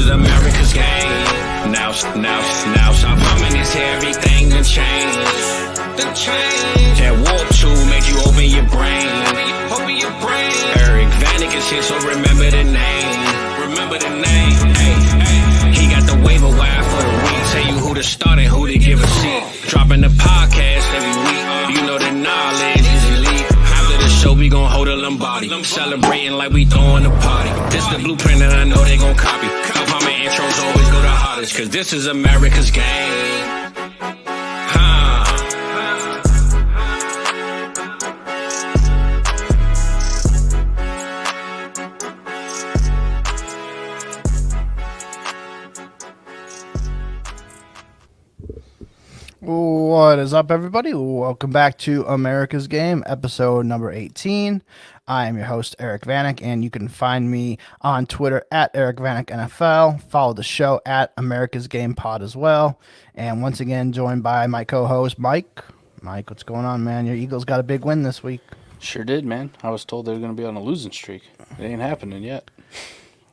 is America's game. Now, stop humming this here, everything done changed. That warp tool made you open your brain. Eric Vanek is here, so remember the name. Hey, he got the waiver wire for the week. Tell you who to start and who to give a seat. Dropping the podcast every week. You know the knowledge is elite. After the show, we gon' hold a Lombardi. Celebrating like we throwing a party. This the blueprint and I know they gon' copy. How my intros always go the hardest, cause this is America's game. What is up, everybody? Welcome back to America's Game, episode number 18. I am your host, Eric Vanek, and you can find me on Twitter at Eric Vanek NFL. Follow the show at America's Game Pod as well. And once again, joined by my co-host, Mike. Mike, what's going on, man? Your Eagles got a big win this week. Sure did, man. I was told they were going to be on a losing streak. It ain't happening yet.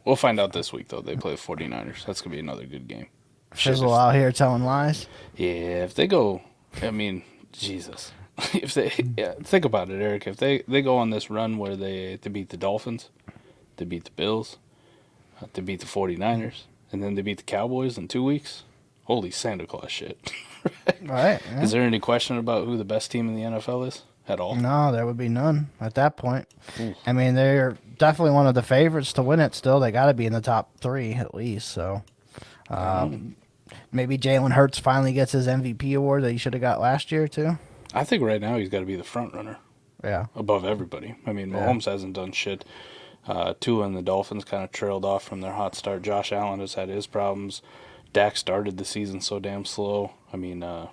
We'll find out this week, though. They play the 49ers. That's going to be another good game. Fizzle out here telling lies. Yeah, if they go, I mean, Jesus. Think about it, Eric. If they go on this run where they beat the Dolphins, they beat the Bills, they beat the 49ers, and then they beat the Cowboys in 2 weeks, holy Santa Claus shit. Right. Yeah. Is there any question about who the best team in the NFL is at all? No, there would be none at that point. I mean, they're definitely one of the favorites to win it still. They got to be in the top three at least, so... Maybe Jalen Hurts finally gets his MVP award that he should have got last year, too. I think right now he's got to be the front runner. Yeah. Above everybody. I mean, Mahomes hasn't done shit. Tua and the Dolphins kind of trailed off from their hot start. Josh Allen has had his problems. Dak started the season so damn slow. I mean, man.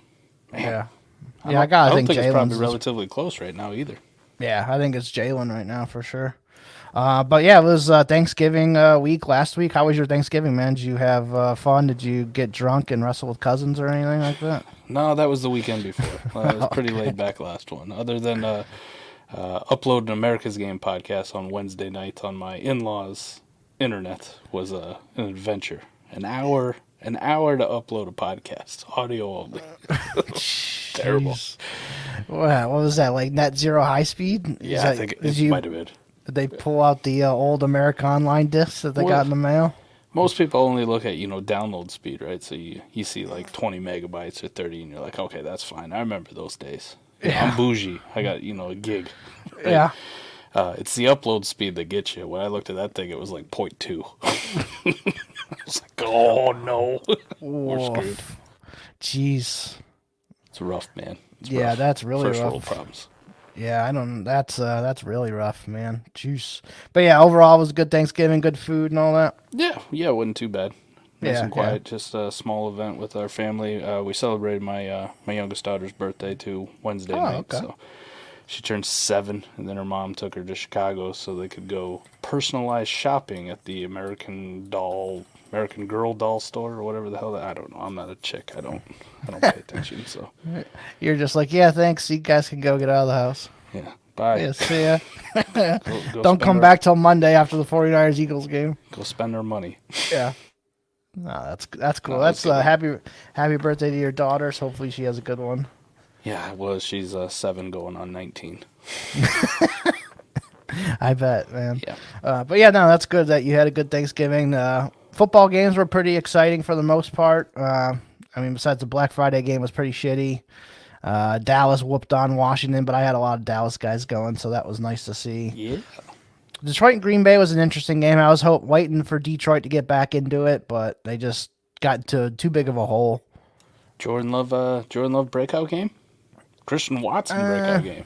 Yeah. I gotta don't think it's probably Jalen's relatively close right now either. Yeah, I think it's Jalen right now for sure. But yeah, it was Thanksgiving week last week. How was your Thanksgiving, man? Did you have fun? Did you get drunk and wrestle with cousins or anything like that? No, that was the weekend before. It was pretty laid back last one. Other than uploading America's Game podcast on Wednesday night on my in-laws' internet was an adventure. An hour to upload a podcast, audio only. Terrible. Wow, what was that, like net zero high speed? Yeah, I think it might have been. Did they pull out the old America Online discs that they got in the mail? Most people only look at, download speed, right? So you see like 20 megabytes or 30, and you're like, okay, that's fine. I remember those days. Yeah. I'm bougie. I got, a gig. Right? Yeah. It's the upload speed that gets you. When I looked at that thing, it was like 0.2. I was like, oh, no. We're screwed. Jeez. It's rough, man. It's rough. That's really First rough. world problems. Yeah, I don't. That's really rough, man. Juice. But yeah, overall, it was a good Thanksgiving, good food and all that. Yeah, it wasn't too bad. Nice and quiet. Yeah. Just a small event with our family. We celebrated my youngest daughter's birthday too Wednesday night. Okay. So she turned 7, and then her mom took her to Chicago so they could go personalized shopping at the American Girl doll store or whatever the hell I don't know. I'm not a chick. I don't pay attention. So you're just like, yeah, thanks. You guys can go get out of the house. Yeah. Bye. Yeah, see ya. Go Don't come back till Monday after the 49ers Eagles game. Go spend our money. Yeah. No, that's cool. That's happy birthday to your daughters. Hopefully she has a good one. Yeah, it was. She's 7 going on 19. I bet, man. Yeah. But yeah, no, that's good that you had a good Thanksgiving. Football games were pretty exciting for the most part. Besides the Black Friday game was pretty shitty. Dallas whooped on Washington, but I had a lot of Dallas guys going, so that was nice to see. Yeah. Detroit and Green Bay was an interesting game. I was waiting for Detroit to get back into it, but they just got into too big of a hole. Jordan Love breakout game? Christian Watson breakout game?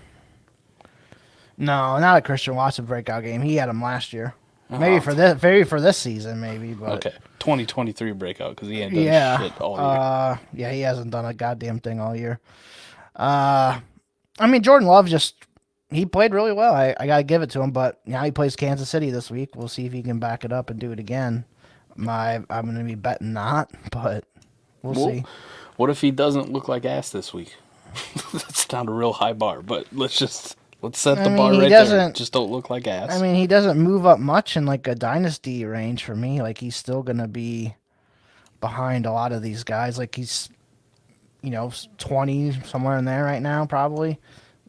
No, not a Christian Watson breakout game. He had him last year. Maybe for this season, maybe. But okay, 2023 breakout because he ain't done shit all year. Yeah, he hasn't done a goddamn thing all year. Jordan Love he played really well. I gotta give it to him. But now he plays Kansas City this week. We'll see if he can back it up and do it again. I'm gonna be betting not, but we'll see. What if he doesn't look like ass this week? That's not a real high bar, but let's just Let's set the I mean, bar he right there. doesn't- Just don't look like ass. I mean, he doesn't move up much in like a dynasty range for me. Like he's still gonna be behind a lot of these guys. Like he's 20 somewhere in there right now probably,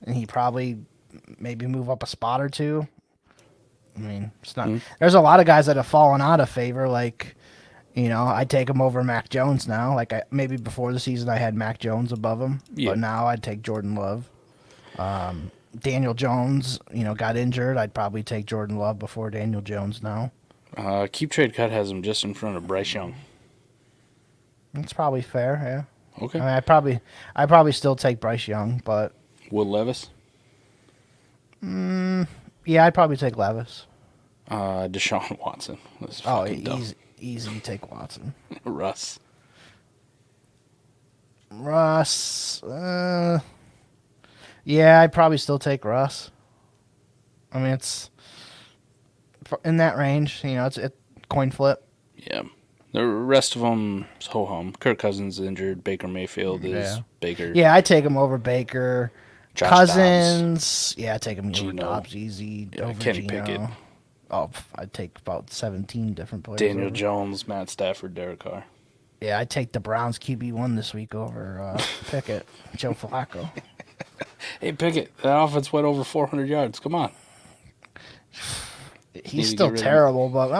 and he probably maybe move up a spot or two. I mean, it's not. There's a lot of guys that have fallen out of favor. Like, I'd take him over Mac Jones now. Like maybe before the season I had Mac Jones above him, but now I'd take Jordan Love. Daniel Jones, got injured. I'd probably take Jordan Love before Daniel Jones now. Keep Trade Cut has him just in front of Bryce Young. That's probably fair, yeah. Okay. I mean, I'd probably still take Bryce Young, but Will Levis? yeah, I'd probably take Levis. Deshaun Watson. That's fucking dumb. Easy to take Watson. Russ. Yeah, I'd probably still take Russ. I mean, it's in that range. It's a coin flip. Yeah. The rest of them is ho-hum. Kirk Cousins is injured. Baker Mayfield is Baker. Yeah, I'd take him over Baker. Josh Cousins. Dobbs. Yeah, I'd take him over Geno. Dobbs easy. Over Kenny Geno. Pickett. Oh, I'd take about 17 different players. Daniel over. Jones, Matt Stafford, Derek Carr. Yeah, I'd take the Browns QB1 this week over Pickett, Joe Flacco. Hey, Pickett, that offense went over 400 yards. Come on. He's still terrible, but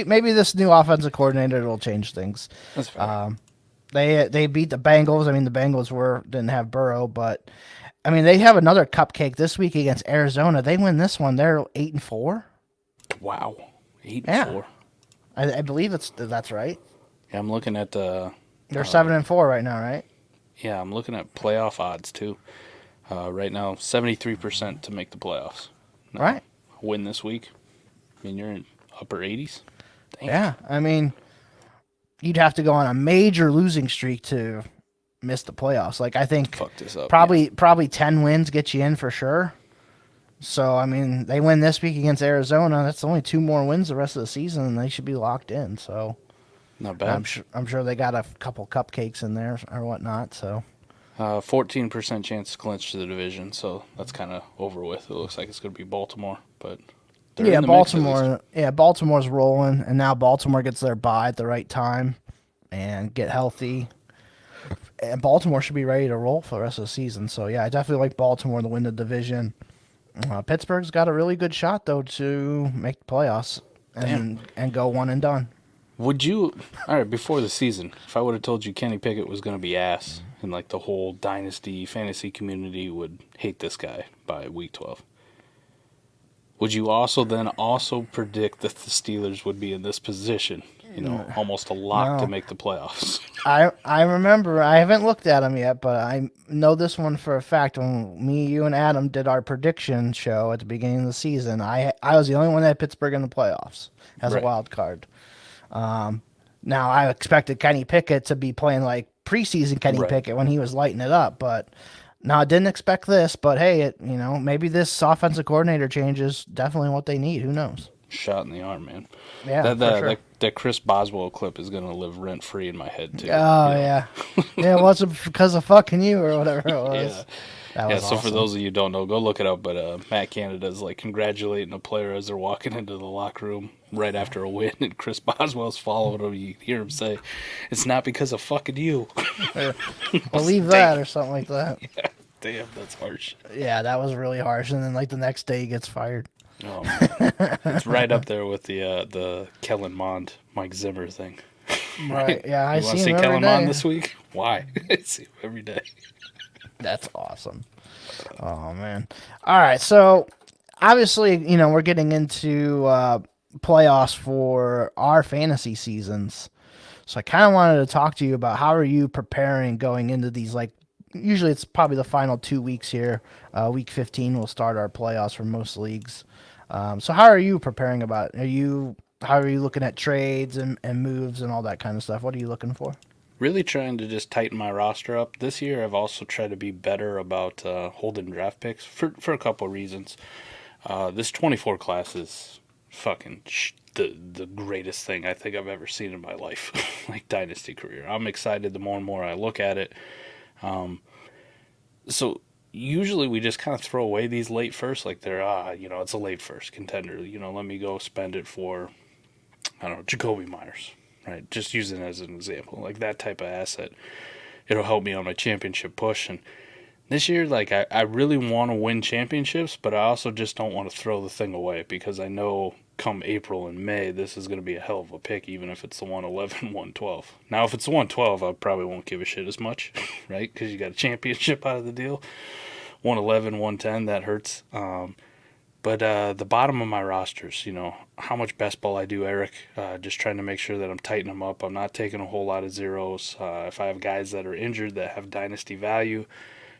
maybe this new offensive coordinator will change things. That's fair. They beat the Bengals. I mean, the Bengals didn't have Burrow, but I mean they have another cupcake this week against Arizona. They win this one, they're 8-4. Wow, 8-4. I believe that's right. Yeah, I'm looking at the. They're 7-4 right now, right? Yeah, I'm looking at playoff odds too. Right now, 73% to make the playoffs. Now, Right. Win this week. I mean, you're in upper 80s. Dang. Yeah, I mean, you'd have to go on a major losing streak to miss the playoffs. Like I think Fuck this up. probably 10 wins get you in for sure. So I mean, they win this week against Arizona. That's only 2 more wins the rest of the season, and they should be locked in. So Not bad. I'm sure they got a couple cupcakes in there or whatnot. So 14% chance to clinch the division, so that's kind of over with. It looks like it's going to be Baltimore, but they're in the mix at least. Baltimore's rolling, and now Baltimore gets their bye at the right time and get healthy. And Baltimore should be ready to roll for the rest of the season. So yeah, I definitely like Baltimore to win the division. Pittsburgh's got a really good shot though to make the playoffs and go one and done. Would you, all right, before the season, if I would have told you Kenny Pickett was going to be ass and like the whole dynasty fantasy community would hate this guy by week 12, would you also predict that the Steelers would be in this position, almost a lock to make the playoffs? I remember, I haven't looked at them yet, but I know this one for a fact. When me, you, and Adam did our prediction show at the beginning of the season, I was the only one that had Pittsburgh in the playoffs as a wild card. Now I expected Kenny Pickett to be playing like preseason Kenny Pickett when he was lighting it up, but no, I didn't expect this. But hey, maybe this offensive coordinator change is definitely what they need. Who knows? Shot in the arm, man. Yeah, that Chris Boswell clip is going to live rent free in my head too. Oh yeah, yeah. It wasn't because of fucking you or whatever it was. Yeah. So for those of you who don't know, go look it up. But Matt Canada's like congratulating a player as they're walking into the locker room right after a win, and Chris Boswell's following him. You hear him say, "It's not because of fucking you." Believe that or something like that. Yeah, damn, that's harsh. Yeah, that was really harsh. And then like the next day he gets fired. Oh, it's right up there with the Kellen Mond, Mike Zimmer thing. Right. Yeah, I you want see to see him Kellen every Mond day. this week? Why? I see him every day. That's awesome. Oh man. All right. So obviously, we're getting into playoffs for our fantasy seasons. So I kind of wanted to talk to you about how are you preparing going into these, like, usually it's probably the final 2 weeks here. Week 15 will start our playoffs for most leagues. So how are you preparing about it? How are you looking at trades and moves and all that kind of stuff? What are you looking for? Really trying to just tighten my roster up. This year I've also tried to be better about holding draft picks for a couple of reasons. This 24 class is fucking the greatest thing I think I've ever seen in my life, like dynasty career. I'm excited the more and more I look at it. So, usually we just kind of throw away these late first, like they're, it's a late first contender. Let me go spend it for, I don't know, Jacoby Myers, right? Just using it as an example. Like that type of asset. It'll help me on my championship push. And this year, like, I really want to win championships, but I also just don't want to throw the thing away because I know come April and May, this is going to be a hell of a pick, even if it's the 111, 112. Now, if it's the 112, I probably won't give a shit as much, right? Because you got a championship out of the deal. 111, 110, that hurts. But the bottom of my rosters, how much best ball I do, Eric, just trying to make sure that I'm tightening them up. I'm not taking a whole lot of zeros. If I have guys that are injured that have dynasty value,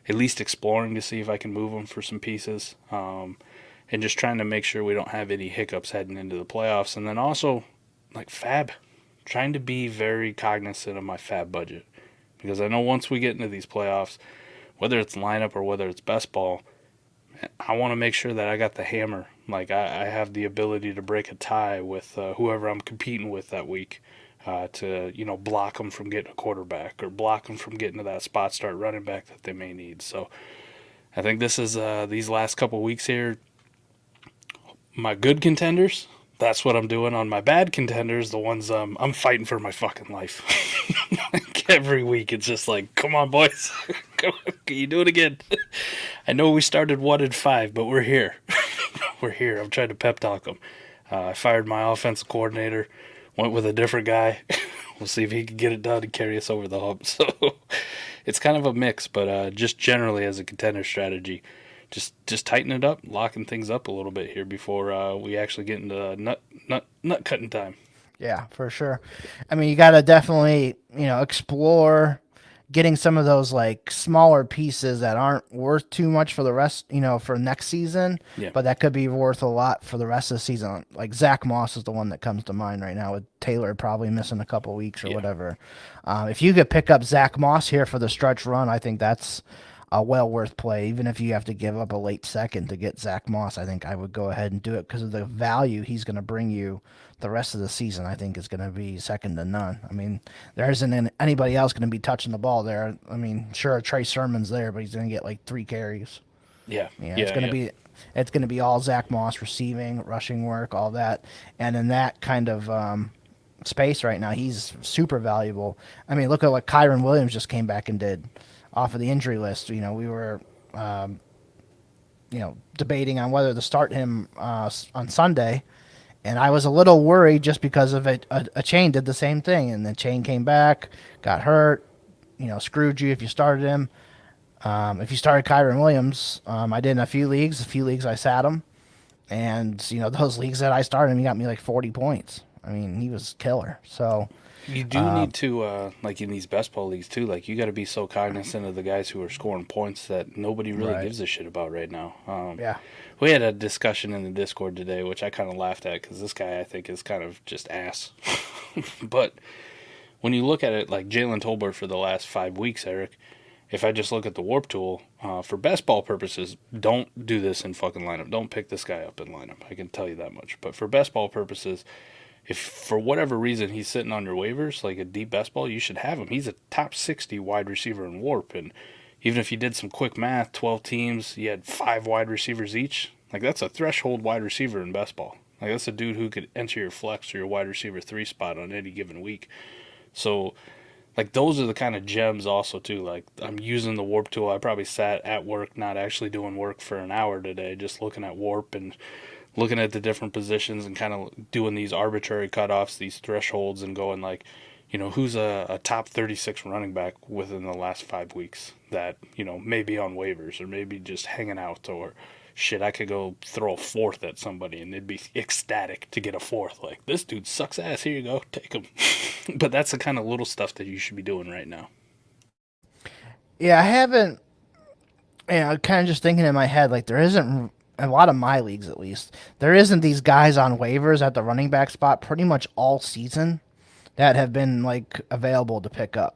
at least exploring to see if I can move them for some pieces. And just trying to make sure we don't have any hiccups heading into the playoffs. And then also, like fab, trying to be very cognizant of my fab budget. Because I know once we get into these playoffs, whether it's lineup or whether it's best ball, I want to make sure that I got the hammer. Like I have the ability to break a tie with whoever I'm competing with that week to, block them from getting a quarterback or block them from getting to that spot start running back that they may need. So I think this is these last couple weeks here, my good contenders, that's what I'm doing. On my bad contenders, the ones I'm fighting for my fucking life. Like every week, it's just like, come on, boys. Come on, can you do it again? I know we started 1-5, but we're here. We're here. I'm trying to pep talk them. I fired my offensive coordinator, went with a different guy. We'll see if he can get it done and carry us over the hump. So it's kind of a mix, but just generally as a contender strategy, just tighten it up, locking things up a little bit here before we actually get into nut cutting time. Yeah, for sure. I mean, you got to definitely, explore getting some of those like smaller pieces that aren't worth too much for the rest, for next season, but that could be worth a lot for the rest of the season. Like Zach Moss is the one that comes to mind right now, with Taylor probably missing a couple weeks or whatever. If you could pick up Zach Moss here for the stretch run, I think that's a well worth play. Even if you have to give up a late second to get Zach Moss, I think I would go ahead and do it because of the value he's going to bring you the rest of the season. I think is going to be second to none. I mean, there isn't anybody else going to be touching the ball there. I mean, sure, Trey Sermon's there, but he's going to get like 3 carries. It's going to be all Zach Moss receiving, rushing work, all that. And in that kind of space right now, he's super valuable. I mean, look at what Kyron Williams just came back and did off of the injury list. We were, debating on whether to start him on Sunday, and I was a little worried just because of a chain did the same thing, and the chain came back, got hurt, screwed you if you started him. If you started Kyron Williams, I did in a few leagues I sat him, and those leagues that I started him, he got me like 40 points. I mean, he was killer. So you do need to, like in these best ball leagues too, like you got to be so cognizant of the guys who are scoring points that nobody really gives a shit about right now. We had a discussion in the Discord today, which I kind of laughed at because this guy I think is kind of just ass. But when you look at it, like Jalen Tolbert for the last 5 weeks, Eric, if I just look at the warp tool, for best ball purposes, don't do this in fucking lineup. Don't pick this guy up in lineup. I can tell you that much. But for best ball purposes, if for whatever reason he's sitting on your waivers, like a deep best ball, you should have him. He's a top 60 wide receiver in warp. And even if you did some quick math, 12 teams, you had 5 wide receivers each. Like that's a threshold wide receiver in best ball. Like that's a dude who could enter your flex or your wide receiver 3 spot on any given week. So like those are the kind of gems also too. Like I'm using the warp tool. I probably sat at work, not actually doing work for an hour today, just looking at warp and looking at the different positions and kind of doing these arbitrary cutoffs, these thresholds, and going like, who's a top 36 running back within the last 5 weeks that, may be on waivers or maybe just hanging out, or shit, I could go throw a 4th at somebody and they'd be ecstatic to get a 4th. Like, this dude sucks ass. Here you go. Take him. But that's the kind of little stuff that you should be doing right now. Yeah, I haven't, kind of just thinking in my head, like there isn't, a lot of my leagues at least, there isn't these guys on waivers at the running back spot pretty much all season that have been like available to pick up.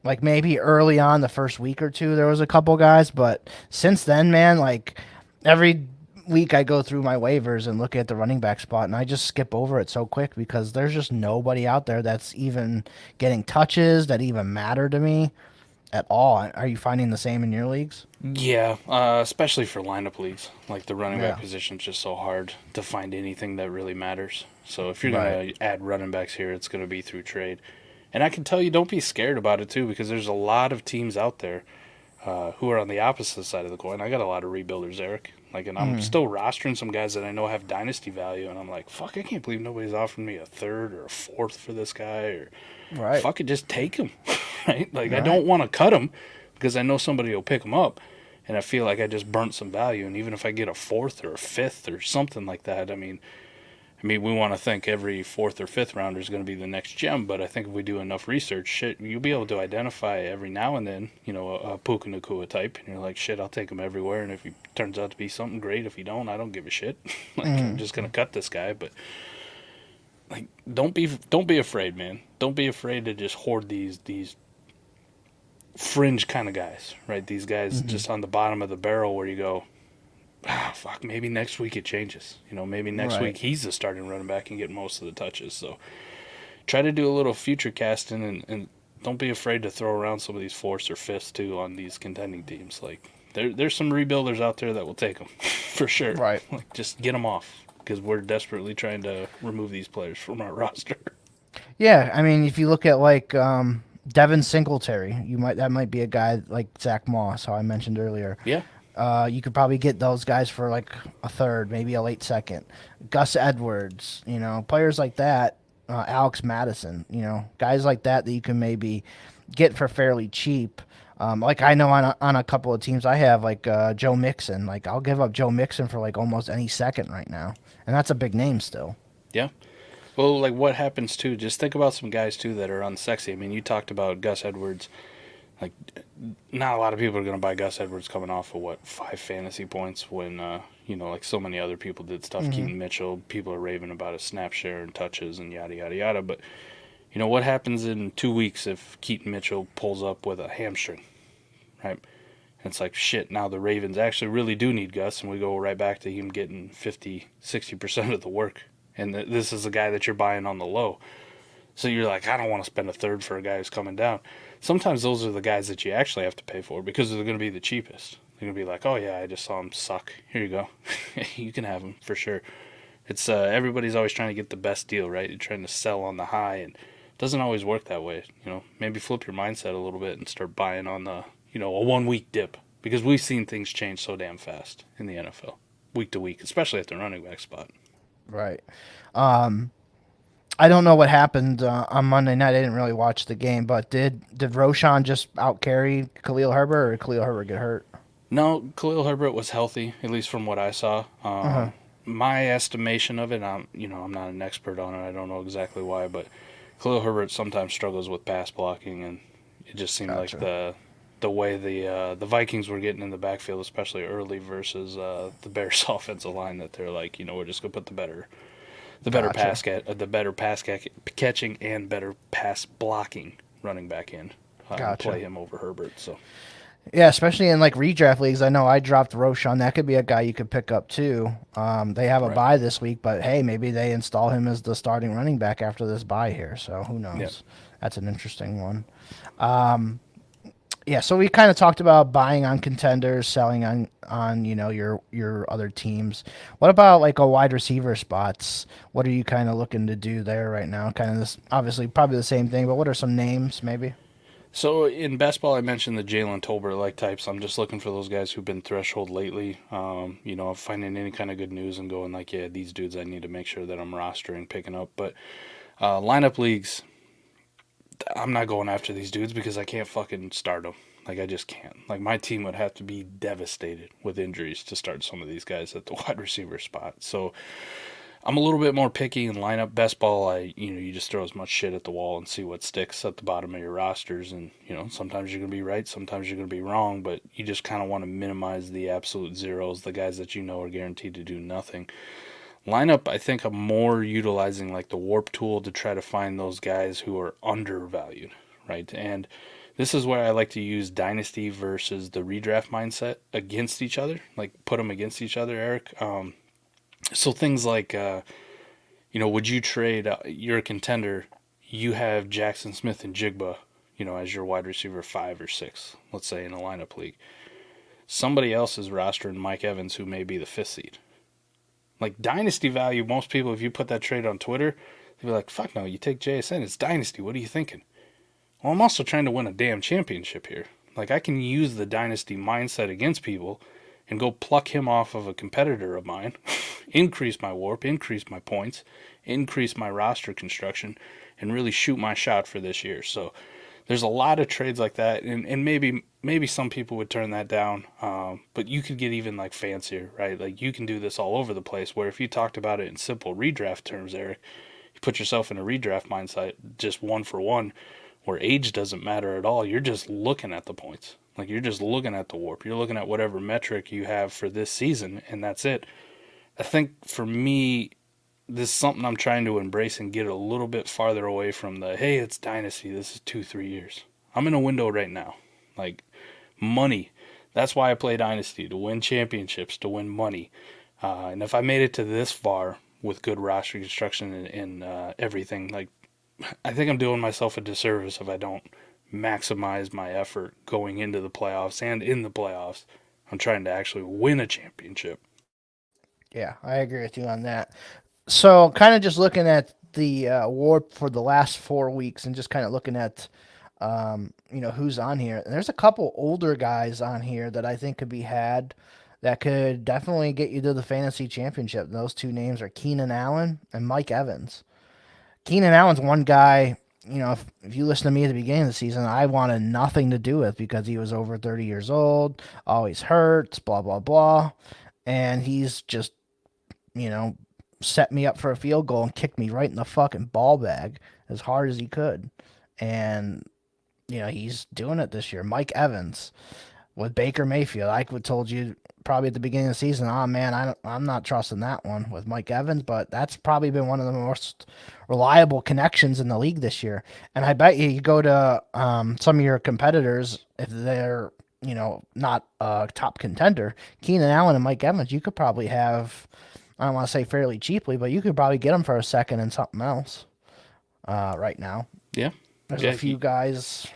Like maybe early on the first week or two there was a couple guys, but since then, man, like every week I go through my waivers and look at the running back spot and I just skip over it so quick because there's just nobody out there that's even getting touches that even matter to me. at all. Are you finding the same in your leagues? Yeah, especially for lineup leagues. Like the running back Yeah. position's just so hard to find anything that really matters. So if you're Right. gonna add running backs here, it's gonna be through trade. And I can tell you, don't be scared about it too, because there's a lot of teams out there who are on the opposite side of the coin. I got a lot of rebuilders, Eric. Like, and I'm Mm. still rostering some guys that I know have dynasty value, and I'm like, fuck, I can't believe nobody's offering me a third or a fourth for this guy, or Right. fuck it, just take him, right? Like, I Right. don't want to cut him because I know somebody will pick him up, and I feel like I just burnt some value. And even if I get a fourth or a fifth or something like that, I mean, we want to think every fourth or fifth rounder is going to be the next gem, but I think if we do enough research, shit, you'll be able to identify every now and then, a Puka Nakua type, and you're like, shit, I'll take him everywhere, and if he turns out to be something great, if he don't, I don't give a shit. Like, I'm just going to cut this guy, but like, don't be afraid, man. Don't be afraid to just hoard these fringe kind of guys, right? These guys just on the bottom of the barrel where you go, fuck, maybe next week it changes. Maybe next Right. week he's the starting running back and get most of the touches. So try to do a little future casting and don't be afraid to throw around some of these fourths or fifths too on these contending teams. Like there's some rebuilders out there that will take them for sure. Right. Like just get them off because we're desperately trying to remove these players from our roster. Yeah, I mean, if you look at like Devin Singletary, that might be a guy like Zach Moss, how I mentioned earlier. Yeah. You could probably get those guys for like a third, maybe a late second. Gus Edwards, players like that. Alex Madison, guys like that you can maybe get for fairly cheap. Like I know on a couple of teams I have like Joe Mixon. Like I'll give up Joe Mixon for like almost any second right now, and that's a big name still. Yeah. Well, like what happens too? Just think about some guys too that are unsexy. I mean, you talked about Gus Edwards. Like, not a lot of people are going to buy Gus Edwards coming off of 5 fantasy points when like so many other people did stuff. Keaton Mitchell, people are raving about his snap share and touches and yada yada yada. But what happens in 2 weeks if Keaton Mitchell pulls up with a hamstring, right? And it's like, shit, now the Ravens actually really do need Gus, and we go right back to him getting 50-60% of the work. And this is a guy that you're buying on the low. So you're like, I don't want to spend a third for a guy who's coming down. Sometimes those are the guys that you actually have to pay for because they're going to be the cheapest. They're going to be like, oh, yeah, I just saw him suck. Here you go. You can have him for sure. It's everybody's always trying to get the best deal, right? You're trying to sell on the high, and it doesn't always work that way. Maybe flip your mindset a little bit and start buying on the, a 1 week dip because we've seen things change so damn fast in the NFL, week to week, especially at the running back spot. Right. I don't know what happened on Monday night. I didn't really watch the game, but did Roshan just out carry Khalil Herbert, or did Khalil Herbert get hurt? No, Khalil Herbert was healthy, at least from what I saw. My estimation of it, I'm not an expert on it. I don't know exactly why, but Khalil Herbert sometimes struggles with pass blocking, and it just seemed like the way the Vikings were getting in the backfield, especially early, versus the Bears' offensive line, that they're like, we're just gonna put the better pass catching and better pass blocking running back in, play him over Herbert. So yeah, especially in like redraft leagues. I know I dropped Roshan. That could be a guy you could pick up too. They have a bye this week, but hey, maybe they install him as the starting running back after this bye here. So who knows? Yeah. That's an interesting one. Yeah, so we kind of talked about buying on contenders, selling on your other teams. What about like a wide receiver spots? What are you kind of looking to do there right now? Kind of this, obviously probably the same thing, but what are some names maybe? So in best ball, I mentioned the Jalen Tolbert-like types. I'm just looking for those guys who've been threshold lately. Finding any kind of good news and going like, yeah, these dudes I need to make sure that I'm rostering, picking up. But lineup leagues, I'm not going after these dudes because I can't fucking start them. Like, I just can't. Like, my team would have to be devastated with injuries to start some of these guys at the wide receiver spot. So I'm a little bit more picky in lineup. Best ball, you just throw as much shit at the wall and see what sticks at the bottom of your rosters. And, sometimes you're going to be right, sometimes you're going to be wrong, but you just kind of want to minimize the absolute zeros, the guys that are guaranteed to do nothing. Lineup, I think I'm more utilizing like the warp tool to try to find those guys who are undervalued, right? And this is where I like to use Dynasty versus the redraft mindset against each other, like put them against each other, Eric. So things like, would you trade, you're a contender, you have Jaxon Smith-Njigba, as your wide receiver 5 or 6, let's say in a lineup league. Somebody else is rostering Mike Evans, who may be the 5th seed. Like, dynasty value, most people, if you put that trade on Twitter, they'd be like, fuck no, you take JSN, it's dynasty, what are you thinking? Well, I'm also trying to win a damn championship here. Like, I can use the dynasty mindset against people and go pluck him off of a competitor of mine, increase my warp, increase my points, increase my roster construction, and really shoot my shot for this year. So there's a lot of trades like that, and maybe some people would turn that down, but you could get even like fancier, right? Like, you can do this all over the place, where if you talked about it in simple redraft terms, Eric, you put yourself in a redraft mindset, just 1-for-1, where age doesn't matter at all. You're just looking at the points. Like, you're just looking at the warp. You're looking at whatever metric you have for this season, and that's it. I think for me, this is something I'm trying to embrace and get a little bit farther away from the, hey, it's dynasty, this is 2-3 years. I'm in a window right now. Like, money. That's why I play dynasty, to win championships, to win money. And if I made it to this far with good roster construction and everything, like, I think I'm doing myself a disservice if I don't maximize my effort going into the playoffs and in the playoffs. I'm trying to actually win a championship. Yeah, I agree with you on that. So, kind of just looking at the warp for the last 4 weeks and just kind of looking at, who's on here. And there's a couple older guys on here that I think could be had that could definitely get you to the fantasy championship. And those two names are Keenan Allen and Mike Evans. Keenan Allen's one guy, if you listen to me at the beginning of the season, I wanted nothing to do with because he was over 30 years old, always hurts, blah, blah, blah. And he's just, set me up for a field goal and kicked me right in the fucking ball bag as hard as he could. And, he's doing it this year. Mike Evans with Baker Mayfield. I would told you probably at the beginning of the season, oh man, I'm not trusting that one with Mike Evans, but that's probably been one of the most reliable connections in the league this year. And I bet you go to some of your competitors, if they're, not a top contender, Keenan Allen and Mike Evans, you could probably have, I don't want to say fairly cheaply, but you could probably get them for a second and something else right now. Yeah. There's a few guys,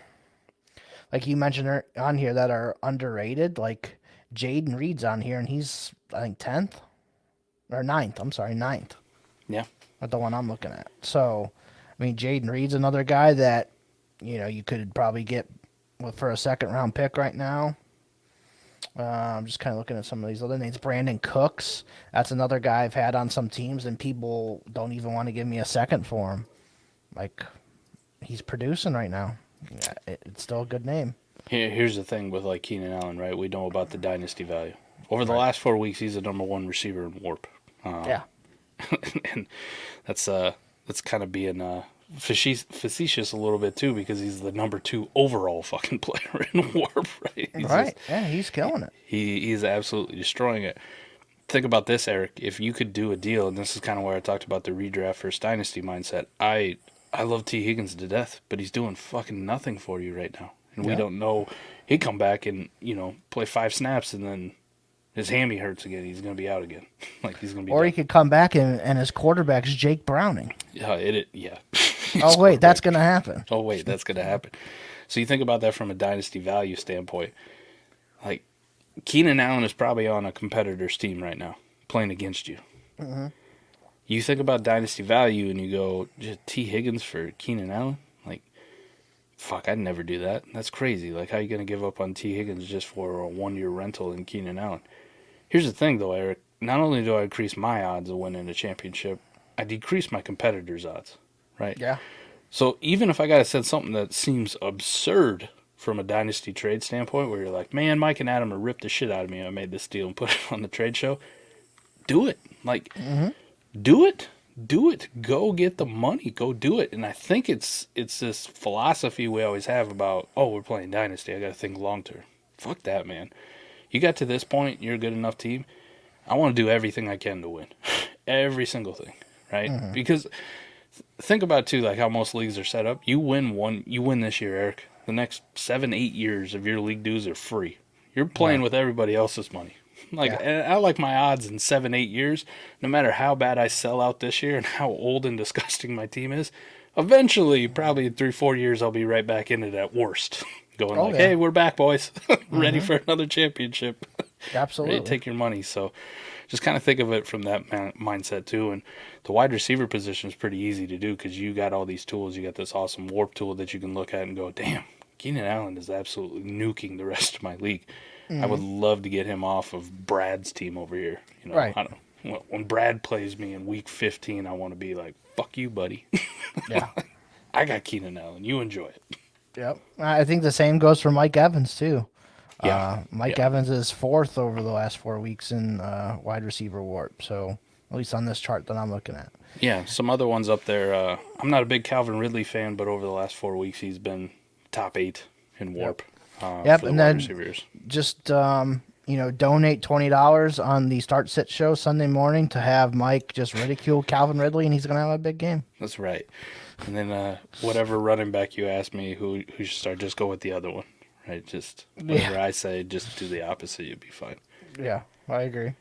like you mentioned on here, that are underrated, like Jaden Reed's on here, and he's, I think, 10th or 9th. I'm sorry, 9th. Yeah. That's the one I'm looking at. So, I mean, Jaden Reed's another guy that, you could probably get for a second-round pick right now. I'm just kind of looking at some of these other names. Brandon Cooks, that's another guy I've had on some teams, and people don't even want to give me a second for him. Like, he's producing right now. It's still a good name. Here's the thing with, like, Keenan Allen, right? We know about the dynasty value. Over the last 4 weeks, he's the number 1 receiver in warp. Yeah. And that's kind of being facetious a little bit, too, because he's the number 2 overall fucking player in warp, right? He's killing it. He's absolutely destroying it. Think about this, Eric. If you could do a deal, and this is kind of where I talked about the redraft versus dynasty mindset, I love T. Higgins to death, but he's doing fucking nothing for you right now. And we don't know. He'd come back and, play 5 snaps, and then his hammy hurts again. He's going to be out again. Like, he's going to be Or done. he could come back and his quarterback's Jake Browning. Yeah. Oh, wait, that's going to happen. So you think about that from a dynasty value standpoint. Like, Keenan Allen is probably on a competitor's team right now, playing against you. Mm-hmm. You think about dynasty value and you go, just T. Higgins for Keenan Allen? Like, fuck, I'd never do that. That's crazy. Like, how are you going to give up on T. Higgins just for a 1-year rental in Keenan Allen? Here's the thing, though, Eric. Not only do I increase my odds of winning a championship, I decrease my competitors' odds, right? Yeah. So even if I got to set something that seems absurd from a dynasty trade standpoint, where you're like, man, Mike and Adam have ripped the shit out of me. I made this deal and put it on the trade show. Do it. Like, do it. Do it. Go get the money. Go do it. And I think it's this philosophy we always have about, oh, we're playing dynasty. I got to think long term. Fuck that, man. You got to this point, you're a good enough team. I want to do everything I can to win. Every single thing, right? Because think about, too, like how most leagues are set up. You win this year, Eric. The next 7-8 years of your league dues are free. You're playing with everybody else's money. And I like my odds in 7-8 years. No matter how bad I sell out this year and how old and disgusting my team is, eventually, probably in 3-4 years, I'll be right back in it at worst. Going yeah. hey, we're back, boys. Ready for another championship. Absolutely. Ready to take your money. So just kind of think of it from that mindset, too. And the wide receiver position is pretty easy to do because you got all these tools. You got this awesome warp tool that you can look at and go, damn, Keenan Allen is absolutely nuking the rest of my league. I would love to get him off of Brad's team over here. You know, Right. I don't know. When Brad plays me in week 15, I want to be like, fuck you, buddy. Yeah. I got Keenan Allen. You enjoy it. Yep. I think the same goes for Mike Evans, too. Yeah. Mike Evans is 4th over the last 4 weeks in wide receiver warp. So, at least on this chart that I'm looking at. Yeah, some other ones up there. I'm not a big Calvin Ridley fan, but over the last 4 weeks, he's been top 8 in warp. Yep, for the and wide then receivers. just donate $20 on the Start Sit show Sunday morning to have Mike just ridicule Calvin Ridley, and he's gonna have a big game. That's right. And then whatever running back you ask me who should start, just go with the other one. Right? Just whatever I say, just do the opposite. You'll be fine. Yeah, I agree.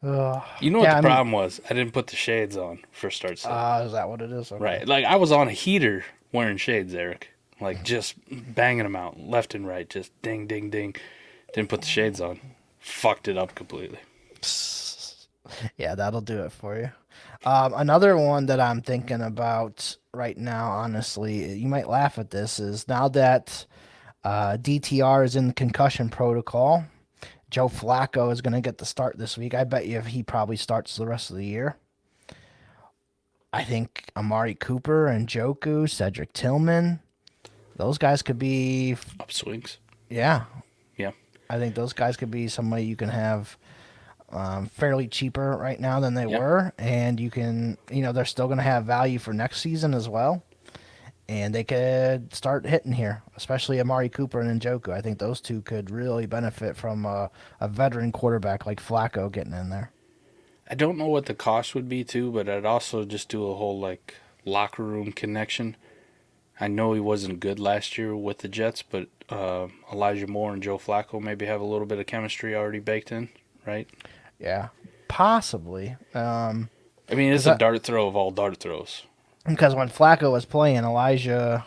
You know what the problem was? I didn't put the shades on for Start Sit. Is that what it is? Okay. Right. Like, I was on a heater wearing shades, Eric. Like, just banging them out left and right. Just ding, ding, ding. Didn't put the shades on. Fucked it up completely. Yeah, that'll do it for you. Another one that I'm thinking about right now, honestly, you might laugh at this, is now that DTR is in the concussion protocol, Joe Flacco is going to get the start this week. I bet you he probably starts the rest of the year. I think Amari Cooper and Njoku, Cedric Tillman, those guys could be Upswings. Yeah. Yeah. I think those guys could be somebody you can have fairly cheaper right now than they were. And you can, they're still going to have value for next season as well. And they could start hitting here, especially Amari Cooper and Njoku. I think those two could really benefit from a veteran quarterback like Flacco getting in there. I don't know what the cost would be, too, but I'd also just do a whole, locker room connection. I know he wasn't good last year with the Jets, but Elijah Moore and Joe Flacco maybe have a little bit of chemistry already baked in, right? Yeah, possibly. I mean, it's a dart throw of all dart throws. Because when Flacco was playing, Elijah,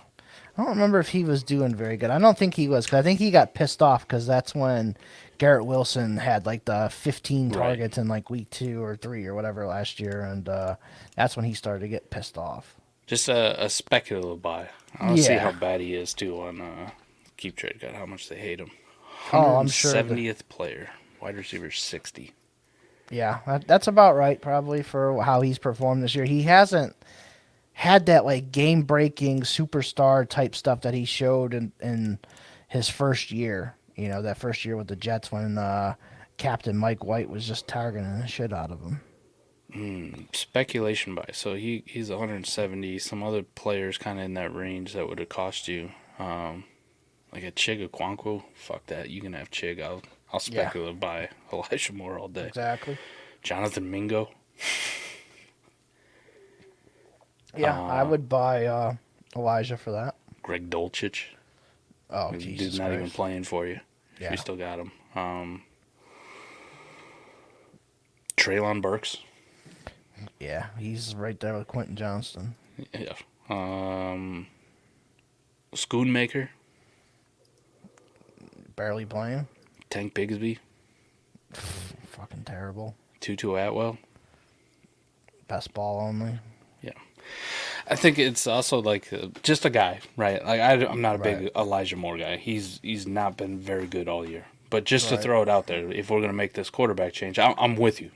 I don't remember if he was doing very good. I don't think he was, because I think he got pissed off because that's when Garrett Wilson had the 15 targets in week 2 or 3 or whatever last year, and that's when he started to get pissed off. Just a speculative buy. I'll see how bad he is, too, on Keep Trade Guide, how much they hate him. I'm sure. 70th player, wide receiver 60. Yeah, that's about right, probably, for how he's performed this year. He hasn't had that game-breaking superstar type stuff that he showed in his first year. That first year with the Jets when Captain Mike White was just targeting the shit out of him. Speculation buy. So he's 170. Some other players kind of in that range that would have cost you, like a Chig Okonkwo. Fuck that. You can have Chig. I'll speculative buy Elijah Moore all day. Exactly. Jonathan Mingo. Yeah, I would buy Elijah for that. Greg Dulcich. Oh, Dude's Jesus not Christ. even playing for you. Yeah. You still got him. Treylon Burks. Yeah, he's right there with Quentin Johnston. Yeah. Schoonmaker. Barely playing. Tank Bigsby. Fucking terrible. Tutu Atwell. Best ball only. Yeah. I think it's also just a guy, right? I'm not a big Elijah Moore guy. He's not been very good all year. But just to throw it out there, if we're going to make this quarterback change, I'm with you.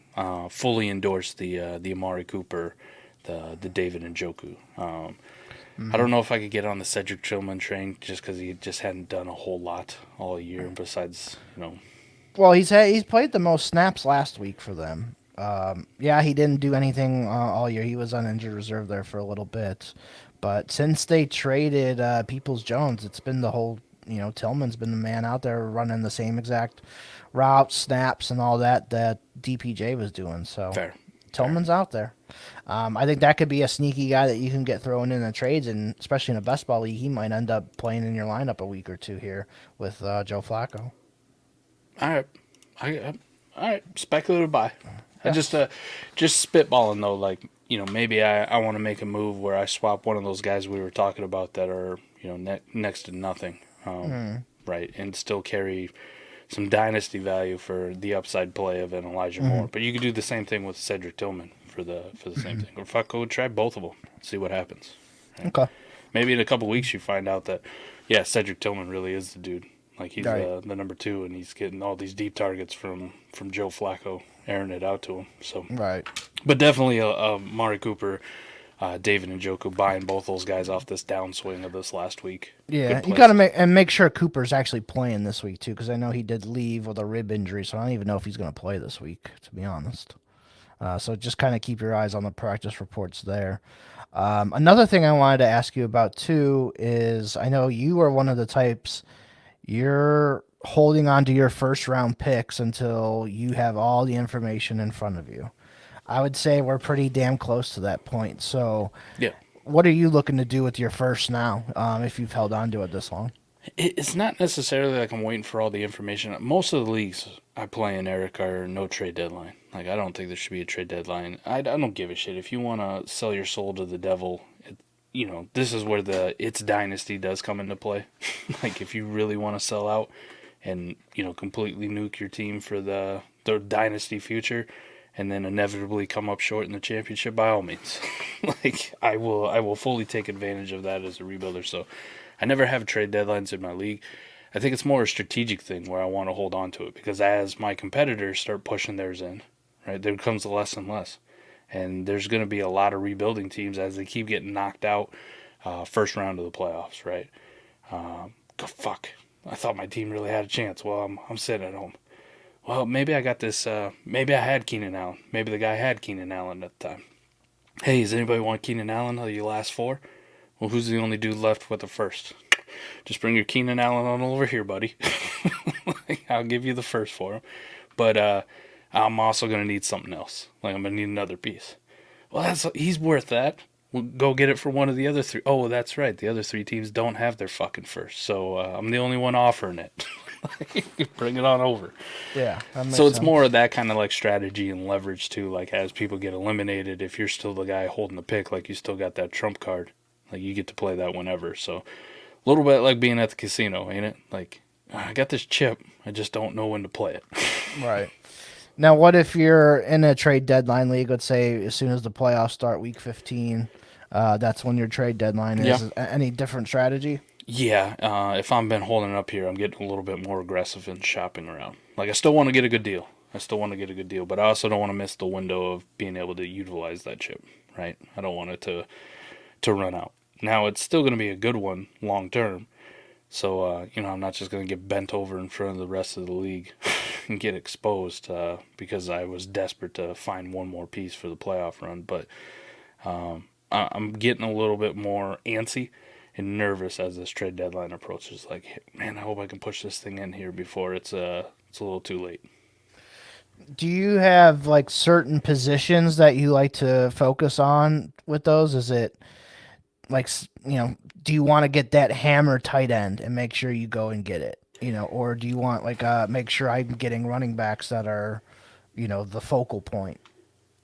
Fully endorse the Amari Cooper, the David Njoku. I don't know if I could get on the Cedric Tillman train just because he just hadn't done a whole lot all year. Besides, Well, he's played the most snaps last week for them. He didn't do anything all year. He was on injured reserve there for a little bit. But since they traded Peoples-Jones, it's been the whole, Tillman's been the man out there running the same exact routes, snaps, and all that DPJ was doing. So Fair. Tillman's out there. I think that could be a sneaky guy that you can get thrown in the trades, and especially in a best ball league, he might end up playing in your lineup a week or two here with Joe Flacco. All right. Speculative buy. Yeah. I just spitballing though, maybe I want to make a move where I swap one of those guys we were talking about that are, next to nothing, right, and still carry some dynasty value for the upside play of an Elijah Moore. But you could do the same thing with Cedric Tillman for the same thing. Or fuck, go try both of them, see what happens. Right? Okay. Maybe in a couple weeks you find out that, Cedric Tillman really is the dude. Like he's the number 2, and he's getting all these deep targets from Joe Flacco airing it out to him. So Right. But definitely Mari Cooper, David Njoku, buying both those guys off this downswing of this last week. Yeah, you got to make sure Cooper's actually playing this week too, because I know he did leave with a rib injury, so I don't even know if he's going to play this week, to be honest. So just kind of keep your eyes on the practice reports there. Another thing I wanted to ask you about too is I know you are one of the types, you're holding on to your first round picks until you have all the information in front of you. I would say we're pretty damn close to that point. So Yeah. what are you looking to do with your first now, if you've held on to it this long? It's not necessarily like I'm waiting for all the information. Most of the leagues I play in, Eric, are no trade deadline. Like, I don't think there should be a trade deadline. I don't give a shit. If you want to sell your soul to the devil, this is where it's dynasty does come into play. Like, if you really want to sell out and, completely nuke your team for the dynasty future and then inevitably come up short in the championship, by all means. Like, I will fully take advantage of that as a rebuilder. So I never have trade deadlines in my league. I think it's more a strategic thing where I want to hold on to it because as my competitors start pushing theirs in, right, there comes less and less. And there's going to be a lot of rebuilding teams as they keep getting knocked out first round of the playoffs, right? Fuck, I thought my team really had a chance. Well, I'm sitting at home. Well, maybe I got this. Maybe I had Keenan Allen. Maybe the guy had Keenan Allen at the time. Hey, does anybody want Keenan Allen of your last 4? Well, who's the only dude left with the first? Just bring your Keenan Allen on over here, buddy. I'll give you the first for him. But I'm also going to need something else. Like, I'm going to need another piece. Well, he's worth that. We'll go get it for one of the other 3. Oh, that's right. The other 3 teams don't have their fucking first. So I'm the only one offering it. Bring it on over. Yeah. So it's more of that kind of like strategy and leverage too. Like as people get eliminated, if you're still the guy holding the pick, like you still got that trump card. Like you get to play that whenever. So a little bit like being at the casino, ain't it? Like I got this chip. I just don't know when to play it. Right. Now, what if you're in a trade deadline league? Let's say as soon as the playoffs start, week 15, that's when your trade deadline is. Yeah. Any different strategy? Yeah, if I'm been holding up here, I'm getting a little bit more aggressive in shopping around. Like, I still want to get a good deal. But I also don't want to miss the window of being able to utilize that chip, right? I don't want it to run out. Now, it's still going to be a good one long term. So, I'm not just going to get bent over in front of the rest of the league and get exposed because I was desperate to find one more piece for the playoff run. But I'm getting a little bit more antsy and nervous as this trade deadline approaches. Like, man, I hope I can push this thing in here before it's a little too late. Do you have like certain positions that you like to focus on with those? Is it like, do you want to get that hammer tight end and make sure you go and get it, or do you want like make sure I'm getting running backs that are, the focal point?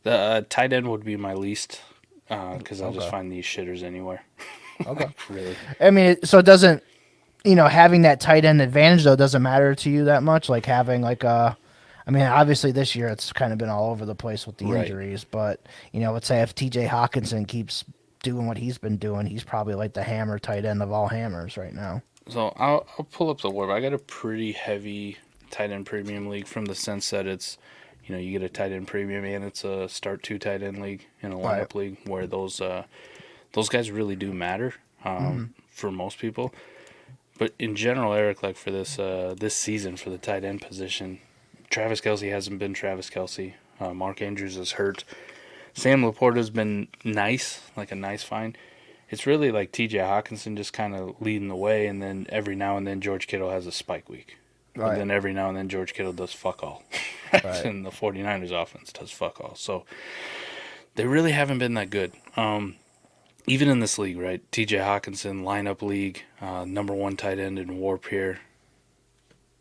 The tight end would be my least because I'll just find these shitters anywhere. Okay. Really? I mean, so it doesn't, having that tight end advantage though doesn't matter to you that much. Like having like obviously this year it's kind of been all over the place with the injuries, but let's say if TJ Hawkinson keeps doing what he's been doing, he's probably like the hammer tight end of all hammers right now. So I'll pull up the word. I got a pretty heavy tight end premium league from the sense that it's, you get a tight end premium and it's a start 2 tight end league in a lineup league where those guys really do matter for most people. But in general, Eric, like for this season for the tight end position, Travis Kelce hasn't been Travis Kelce. Mark Andrews is hurt. Sam LaPorta's been nice, like a nice find. It's really like TJ Hawkinson just kind of leading the way, and then every now and then George Kittle has a spike week. Right. And then every now and then George Kittle does fuck all. Right. And the 49ers offense does fuck all. So they really haven't been that good. Even in this league, right? TJ Hawkinson, lineup league, number 1 tight end in Warp here.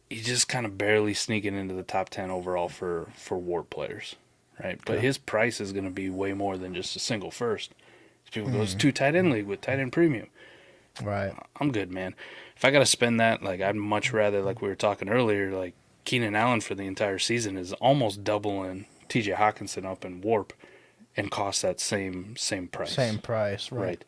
He's just kind of barely sneaking into the top 10 overall for Warp players, right? But his price is going to be way more than just a single first. People go, it's Mm-hmm. 2 tight end league with tight end premium. Right. I'm good, man. If I got to spend that, like, I'd much rather, like we were talking earlier, like Keenan Allen for the entire season is almost doubling TJ Hawkinson up in WARP and cost that same price. Same price, right?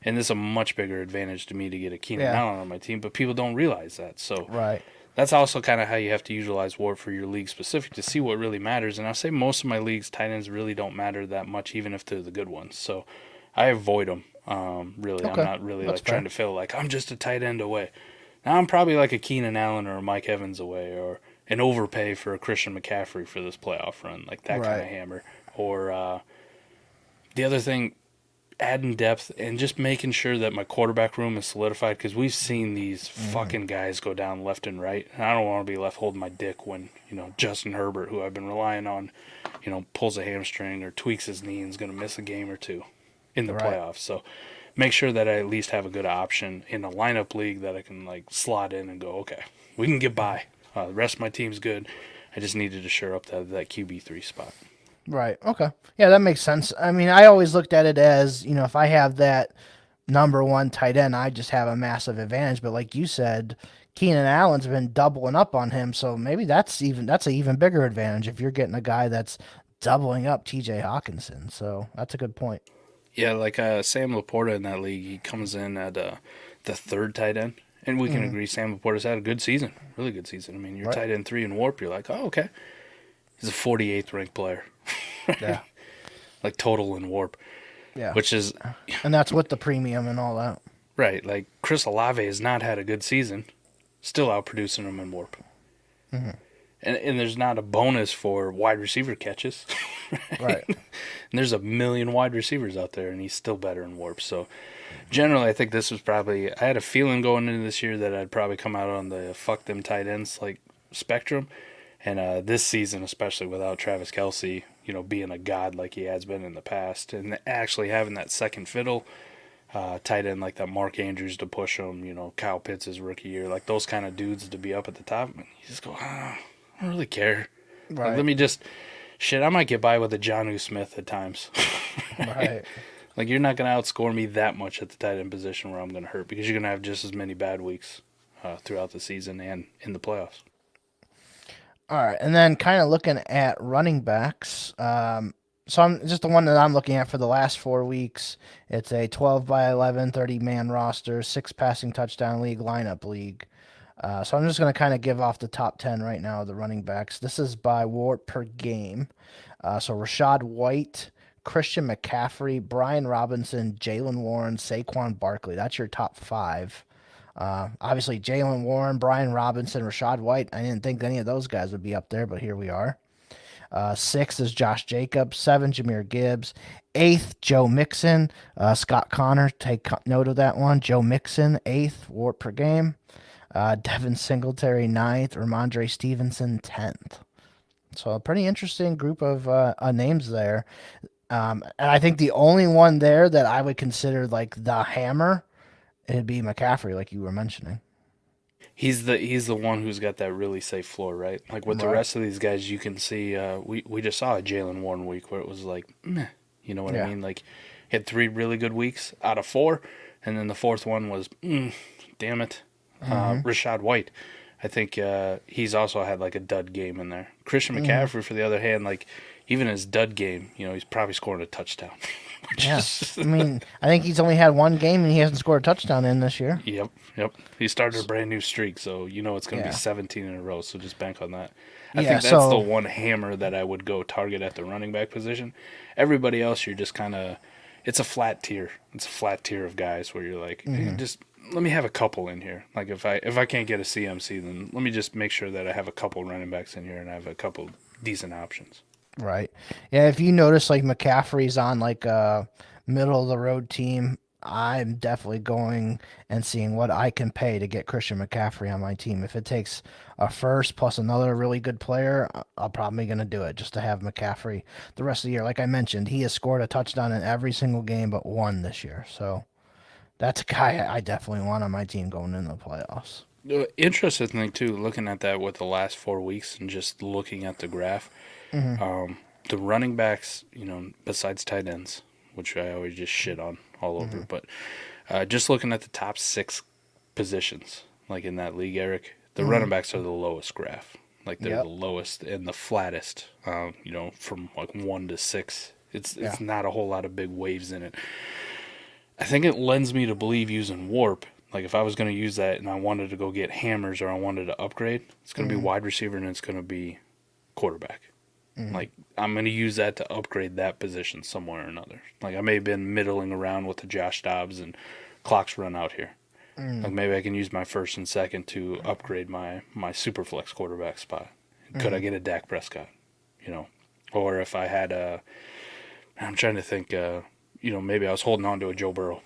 And this is a much bigger advantage to me to get a Keenan Yeah. Allen on my team, but people don't realize that. So Right. that's also kind of how you have to utilize WARP for your league specific to see what really matters. And I'll say most of my leagues, tight ends really don't matter that much, even if they're the good ones. So I avoid them. Really, Okay. I'm not really That's like trying fair. to feel like I'm just a tight end away. Now I'm probably like a Keenan Allen or a Mike Evans away, or an overpay for a Christian McCaffrey for this playoff run, like that kind Right. of hammer. Or the other thing, adding depth and just making sure that my quarterback room is solidified, because we've seen these fucking guys go down left and right, and I don't want to be left holding my dick when, Justin Herbert, who I've been relying on, pulls a hamstring or tweaks his knee and is going to miss a game or two in the Right. playoffs. So make sure that I at least have a good option in a lineup league that I can like slot in and go, okay, we can get by. The rest of my team's good. I just needed to shore up that QB3 spot. Right. Okay. Yeah, that makes sense. I mean, I always looked at it as, if I have that number one tight end, I just have a massive advantage. But like you said, Keenan Allen's been doubling up on him, so maybe that's an even bigger advantage if you're getting a guy that's doubling up TJ Hawkinson. So that's a good point. Yeah, like Sam LaPorta in that league, he comes in at the third tight end. And we can agree Sam LaPorta's had a good season, really good season. I mean, you're Right. tight end 3 in WARP, you're like, oh, okay. He's a 48th ranked player. Yeah. Like total in WARP, Yeah. which is, And that's with the premium and all that. right, like Chris Olave has not had a good season, still outproducing him in WARP. And there's not a bonus for wide receiver catches. Right. And there's a million wide receivers out there, and he's still better in WARP. So generally, I think this was probably, I had a feeling going into this year that I'd probably come out on the fuck them tight ends like spectrum. And this season, especially without Travis Kelce, being a god like he has been in the past, and actually having that second fiddle tight end like that Mark Andrews to push him, Kyle Pitts his rookie year, like those kind of dudes to be up at the top, and you just go, I don't really care. Right. Like, let me just, I might get by with a Jonnu Smith at times. Right. Like, you're not going to outscore me that much at the tight end position where I'm going to hurt, because you're going to have just as many bad weeks throughout the season and in the playoffs. All right, and then kind of looking at running backs. So I'm just the one that I'm looking at for the last 4 weeks. It's a 12 by 11, 30-man roster, 6 passing touchdown league, lineup league. So I'm just going to kind of give off the top 10 right now of the running backs. This is by WARP per game. So Rashad White, Christian McCaffrey, Brian Robinson, Jalen Warren, Saquon Barkley. That's your top 5. Obviously, Jalen Warren, Brian Robinson, Rashad White. I didn't think any of those guys would be up there, but here we are. 6 is Josh Jacobs. 7, Jahmyr Gibbs. 8th, Joe Mixon. Scott Connor, take note of that one. Joe Mixon, 8th, WARP per game. Devin Singletary, 9th. Ramondre Stevenson, 10th. So a pretty interesting group of names there. And I think the only one there that I would consider like the hammer, it'd be McCaffrey, like you were mentioning. He's the one who's got that really safe floor, right? Like with the Right. rest of these guys, you can see. We just saw a Jalen Warren week where it was like, meh, you know what Yeah. I mean? Like, he had 3 really good weeks out of 4, and then the 4th one was, damn it, Rashad White. I think he's also had like a dud game in there. Christian McCaffrey, for the other hand, like even his dud game, he's probably scoring a touchdown. Yeah. I mean, I think he's only had 1 game and he hasn't scored a touchdown in this year. Yep. He started a brand new streak, so it's going to Yeah. be 17 in a row, so just bank on that. I Yeah, think that's so- the one hammer that I would go target at the running back position. Everybody else, you're just kind of, it's a flat tier. It's a flat tier of guys where you're like, hey, just let me have a couple in here. Like if I can't get a CMC, then let me just make sure that I have a couple running backs in here and I have a couple decent options. Right. Yeah, if you notice like McCaffrey's on like a middle of the road team, I'm definitely going and seeing what I can pay to get Christian McCaffrey on my team. If it takes a first plus another really good player, I'm probably going to do it just to have McCaffrey the rest of the year. Like I mentioned, he has scored a touchdown in every single game but 1 this year. So that's a guy I definitely want on my team going into the playoffs. The interesting thing too, looking at that with the last 4 weeks and just looking at the graph, the running backs, besides tight ends, which I always just shit on all over, but just looking at the top 6 positions, like in that league, Eric, the running backs are the lowest graph. Like they're the lowest and the flattest, from like 1 to 6. It's not a whole lot of big waves in it. I think it lends me to believe using Warp. Like if I was going to use that and I wanted to go get hammers or I wanted to upgrade, it's going to be wide receiver and it's going to be quarterback. Like I'm going to use that to upgrade that position somewhere or another. Like I may have been middling around with the Josh Dobbs and clocks run out here. Like maybe I can use my first and second to upgrade my Superflex quarterback spot. Could I get a Dak Prescott? Or if I had I'm trying to think, maybe I was holding on to a Joe Burrow.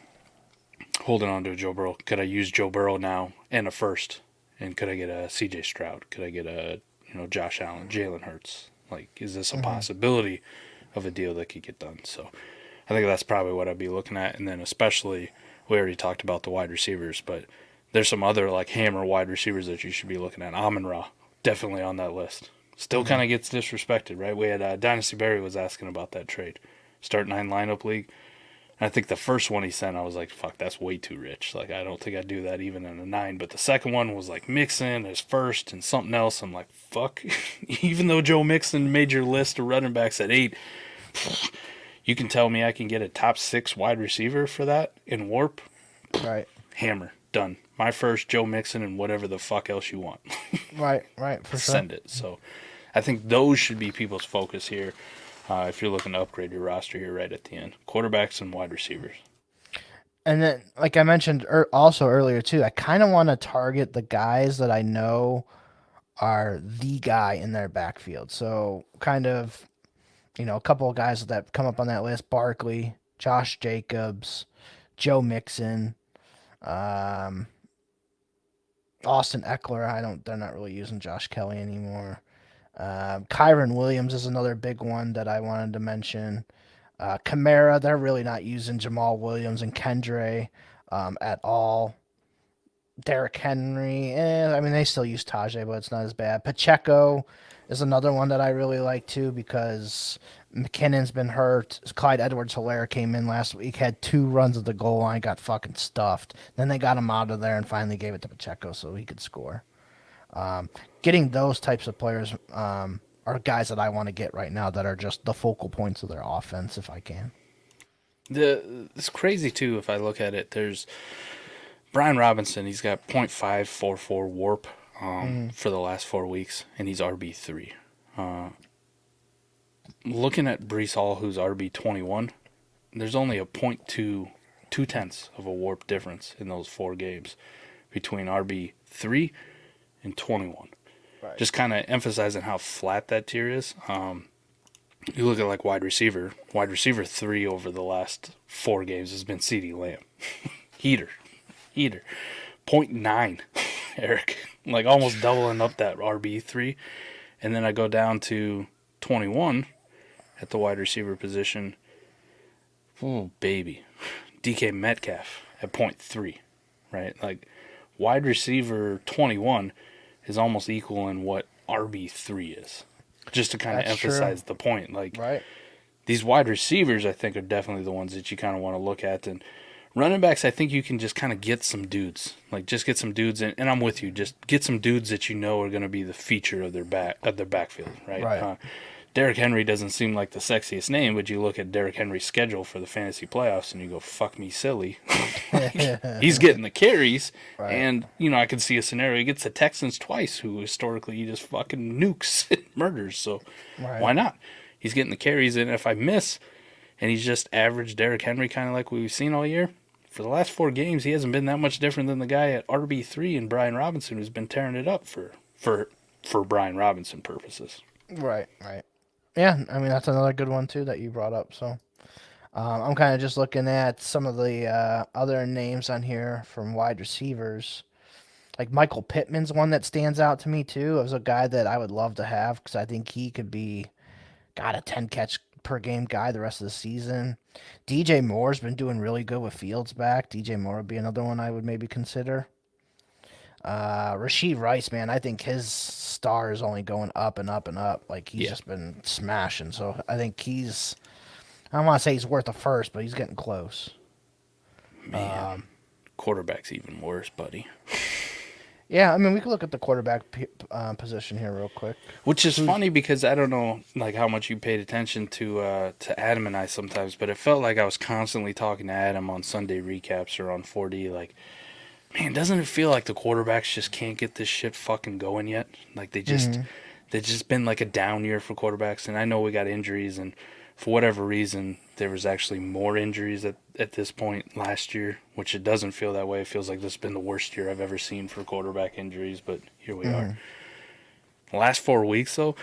Could I use Joe Burrow now and a first? And could I get a CJ Stroud? Could I get a, Josh Allen, Jalen Hurts? Like, is this a possibility of a deal that could get done? So I think that's probably what I'd be looking at. And then especially, we already talked about the wide receivers, but there's some other like hammer wide receivers that you should be looking at. Amon-Ra, definitely on that list. Still kind of gets disrespected, right? We had Dynasty Barry was asking about that trade. Start 9 lineup league. And I think the first one he sent, I was like, fuck, that's way too rich. Like, I don't think I'd do that even in a 9. But the second one was like Mixon as first and something else. I'm like, fuck. Even though Joe Mixon made your list of running backs at 8, you can tell me I can get a top 6 wide receiver for that in Warp? Right. Hammer. Done. My first, Joe Mixon, and whatever the fuck else you want. Right, for sure. Send it. So I think those should be people's focus here. If you're looking to upgrade your roster here right at the end. Quarterbacks and wide receivers. And then, like I mentioned also earlier, too, I kind of want to target the guys that I know are the guy in their backfield. So kind of, a couple of guys that come up on that list, Barkley, Josh Jacobs, Joe Mixon, Austin Eckler. They're not really using Josh Kelly anymore. Kyron Williams is another big one that I wanted to mention. Kamara, they're really not using Jamal Williams and Kendre at all. Derrick Henry, they still use Tajay, but it's not as bad. Pacheco is another one that I really like too because McKinnon's been hurt. Clyde Edwards-Helaire came in last week, had 2 runs at the goal line, got fucking stuffed. Then they got him out of there and finally gave it to Pacheco so he could score. Getting those types of players are guys that I want to get right now that are just the focal points of their offense if I can. It's crazy too if I look at it. There's Brian Robinson. He's got .544 WARP for the last 4 weeks, and he's RB3. Looking at Breece Hall, who's RB21, there's only a .2 of a WARP difference in those 4 games between RB3 and 21. Right. Just kind of emphasizing how flat that tier is. You look at like wide receiver 3 over the last 4 games has been CeeDee Lamb. Heater. 0.9, Eric. Like almost doubling up that RB3. And then I go down to 21 at the wide receiver position. Oh, baby. DK Metcalf at 0.3, right? Like wide receiver 21 is almost equal in what RB3 is. Just to kind of emphasize the point. Like, right. These wide receivers, I think, are definitely the ones that you kind of want to look at. And running backs, I think you can just kind of get some dudes. Like, just get some dudes in. And I'm with you. Just get some dudes that you know are going to be the feature of their backfield, right? Right. Derrick Henry doesn't seem like the sexiest name, but you look at Derrick Henry's schedule for the fantasy playoffs and you go, fuck me silly. He's getting the carries. Right. And, I can see a scenario. He gets the Texans twice, who historically he just fucking nukes and murders. So why not? He's getting the carries. And if I miss, and he's just average Derrick Henry, kind of like we've seen all year, for the last 4 games, he hasn't been that much different than the guy at RB3 and Brian Robinson, who's been tearing it up for Brian Robinson purposes. Right. Yeah, that's another good one, too, that you brought up. So I'm kind of just looking at some of the other names on here from wide receivers. Like Michael Pittman's one that stands out to me, too, as a guy that I would love to have because I think he could be, a 10-catch-per-game guy the rest of the season. DJ Moore's been doing really good with Fields back. DJ Moore would be another one I would maybe consider. Rashee Rice, man, I think his star is only going up and up and up. Like, he's just been smashing. So I think I don't want to say he's worth a first, but he's getting close. Man, quarterback's even worse, buddy. Yeah, I mean, we could look at the quarterback position here real quick. Which is funny because I don't know like how much you paid attention to Adam and I sometimes, but it felt like I was constantly talking to Adam on Sunday recaps or on 4D. Like, man, doesn't it feel like the quarterbacks just can't get this shit fucking going yet? Like they've just been like a down year for quarterbacks, and I know we got injuries, and for whatever reason, there was actually more injuries at this point last year, which it doesn't feel that way. It feels like this has been the worst year I've ever seen for quarterback injuries, but here we are. The last 4 weeks, though,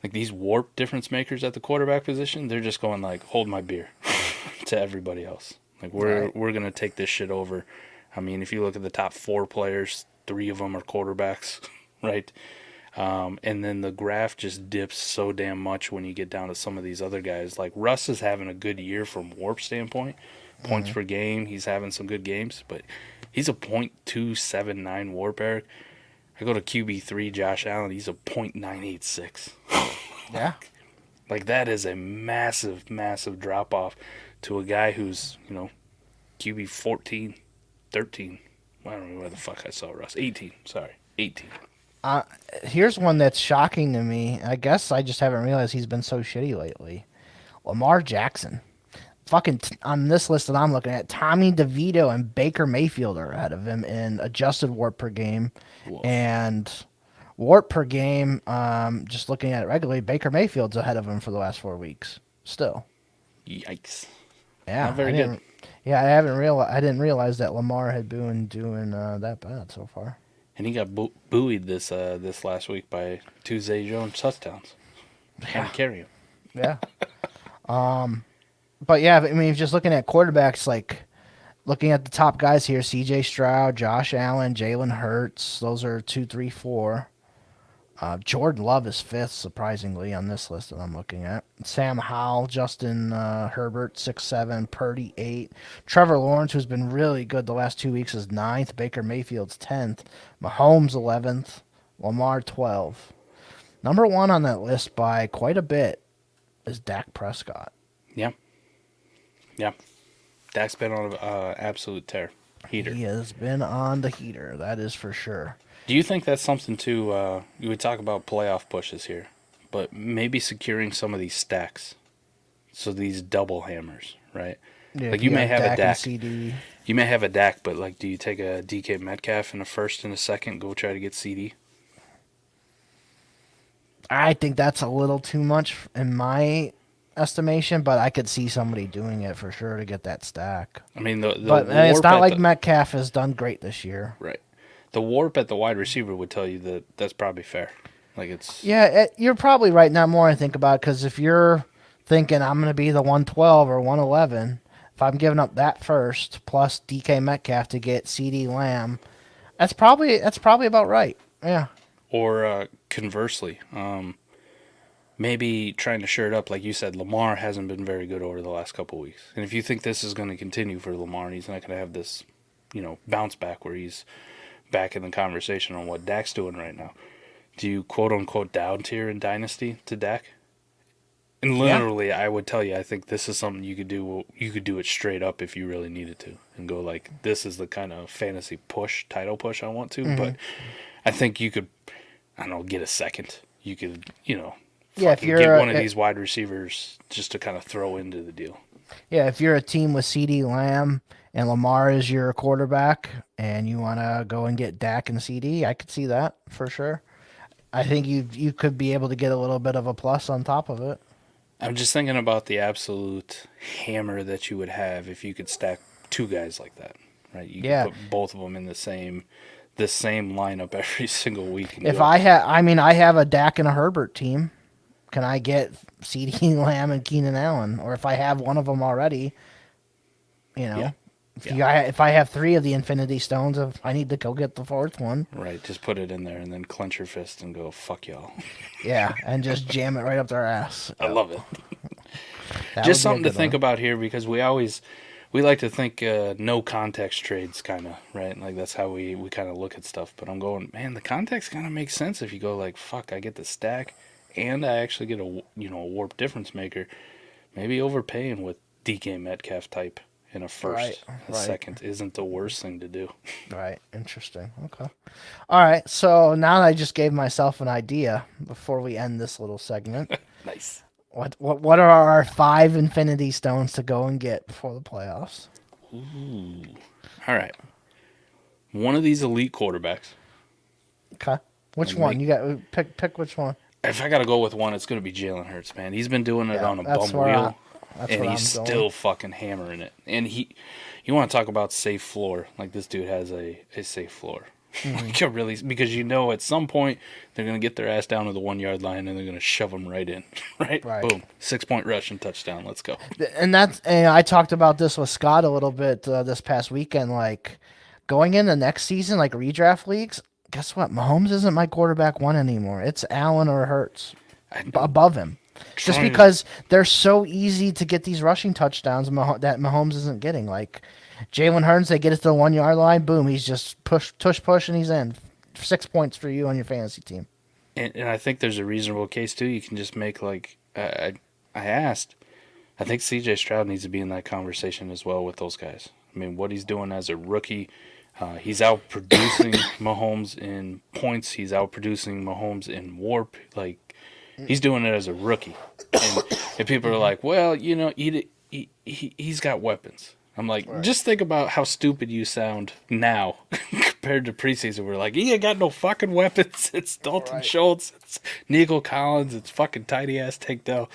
like these warp difference makers at the quarterback position, they're just going like, hold my beer to everybody else. Like, we're going to take this shit over. I mean, if you look at the top 4 players, 3 of them are quarterbacks, right? And then the graph just dips so damn much when you get down to some of these other guys. Like, Russ is having a good year from warp standpoint. Points per game, he's having some good games, but he's a .279 warp, Eric. I go to QB3, Josh Allen, he's a .986. Yeah. Like, that is a massive, massive drop-off to a guy who's, QB 14, 13. I don't know where the fuck I saw Russ. 18, sorry. 18. Here's one that's shocking to me. I guess I just haven't realized he's been so shitty lately. Lamar Jackson. Fucking on this list that I'm looking at, Tommy DeVito and Baker Mayfield are ahead of him in adjusted warp per game. Whoa. And warp per game, just looking at it regularly, Baker Mayfield's ahead of him for the last 4 weeks. Still. Yikes. Yeah. Not very good. Yeah, I didn't realize that Lamar had been doing that bad so far. And he got buoyed this last week by 2 Zay Jones touchdowns. Can't carry him. Yeah. But yeah, I mean, just looking at quarterbacks, like looking at the top guys here, C.J. Stroud, Josh Allen, Jalen Hurts, those are 2, 3, 4. Jordan Love is 5th, surprisingly, on this list that I'm looking at. Sam Howell, Justin Herbert, 6, 7, Purdy, 8. Trevor Lawrence, who's been really good the last 2 weeks, is 9th. Baker Mayfield's 10th. Mahomes, 11th. Lamar, 12th. Number 1 on that list by quite a bit is Dak Prescott. Yeah. Yeah. Dak's been on an absolute tear. Heater. He has been on the heater, that is for sure. Do you think that's something too? You would talk about playoff pushes here, but maybe securing some of these stacks, so these double hammers, right? Yeah, like you may have a Dak, CD. You may have a Dak, but like, do you take a DK Metcalf in a first and a second, go try to get CD? I think that's a little too much in my estimation, but I could see somebody doing it for sure to get that stack. I mean, but it's not like Metcalf has done great this year, right? The warp at the wide receiver would tell you that that's probably fair. Like it's you're probably right. Now more I think about it, because if you're thinking I'm going to be the 112 or 111, if I'm giving up that first plus DK Metcalf to get CD Lamb, that's probably about right. Yeah. Or conversely, maybe trying to shore it up, like you said, Lamar hasn't been very good over the last couple of weeks, and if you think this is going to continue for Lamar, and he's not going to have this, bounce back where he's back in the conversation on what Dak's doing right now. Do you quote unquote down tier in Dynasty to Dak? And literally, I would tell you, I think this is something you could do. You could do it straight up if you really needed to, and go like, this is the kind of fantasy title push I want to. Mm-hmm. But I think you could, I don't know, get a second. You could, if you're get one of these wide receivers just to kind of throw into the deal. Yeah, if you're a team with CD Lamb and Lamar is your quarterback, and you want to go and get Dak and CD, I could see that for sure. I think you could be able to get a little bit of a plus on top of it. I'm just thinking about the absolute hammer that you would have if you could stack 2 guys like that, right? You could put both of them in the same lineup every single week. If I have a Dak and a Herbert team, can I get CD Lamb and Keenan Allen? Or if I have one of them already, if I have 3 of the Infinity Stones, if I need to go get the 4th one. Right, just put it in there and then clench your fist and go, fuck y'all. Yeah, and just jam it right up their ass. I love it. Just something to think about here, because we always We like to think no context trades, kind of, right? Like that's how we kind of look at stuff. But I'm going, man, the context kind of makes sense if you go like, fuck, I get the stack, and I actually get a a warp difference maker. Maybe overpaying with DK Metcalf type in a first, a second isn't the worst thing to do. Right. Interesting. Okay. All right. So now that I just gave myself an idea before we end this little segment. Nice. What are our 5 Infinity Stones to go and get before the playoffs? Ooh. All right. One of these elite quarterbacks. Okay. Which one? You got pick which one. If I got to go with one, it's going to be Jalen Hurts, man. He's been doing it on a bum wheel, and he's still fucking hammering it. And you want to talk about safe floor? Like this dude has a safe floor. Like really, because at some point they're going to get their ass down to the 1 yard line and they're going to shove them right in, right? Boom, 6-point rush and touchdown. Let's go. And I talked about this with Scott a little bit this past weekend. Like going into next season, like redraft leagues. Guess what? Mahomes isn't my quarterback 1 anymore. It's Allen or Hurts above him. Just because they're so easy to get these rushing touchdowns that Mahomes isn't getting. Like Jalen Hurts, they get it to the 1 yard line. Boom, he's just push, and he's in. 6 points for you on your fantasy team. And I think there's a reasonable case too. You can just make like I think C.J. Stroud needs to be in that conversation as well with those guys. I mean, what he's doing as a rookie. He's outproducing Mahomes in points. He's outproducing Mahomes in warp. Like, he's doing it as a rookie. And people are like, well, he's got weapons. I'm like, just think about how stupid you sound now compared to preseason. We're like, he ain't got no fucking weapons. It's Dalton Schultz. It's Nico Collins. It's fucking tidy-ass Tank Dell.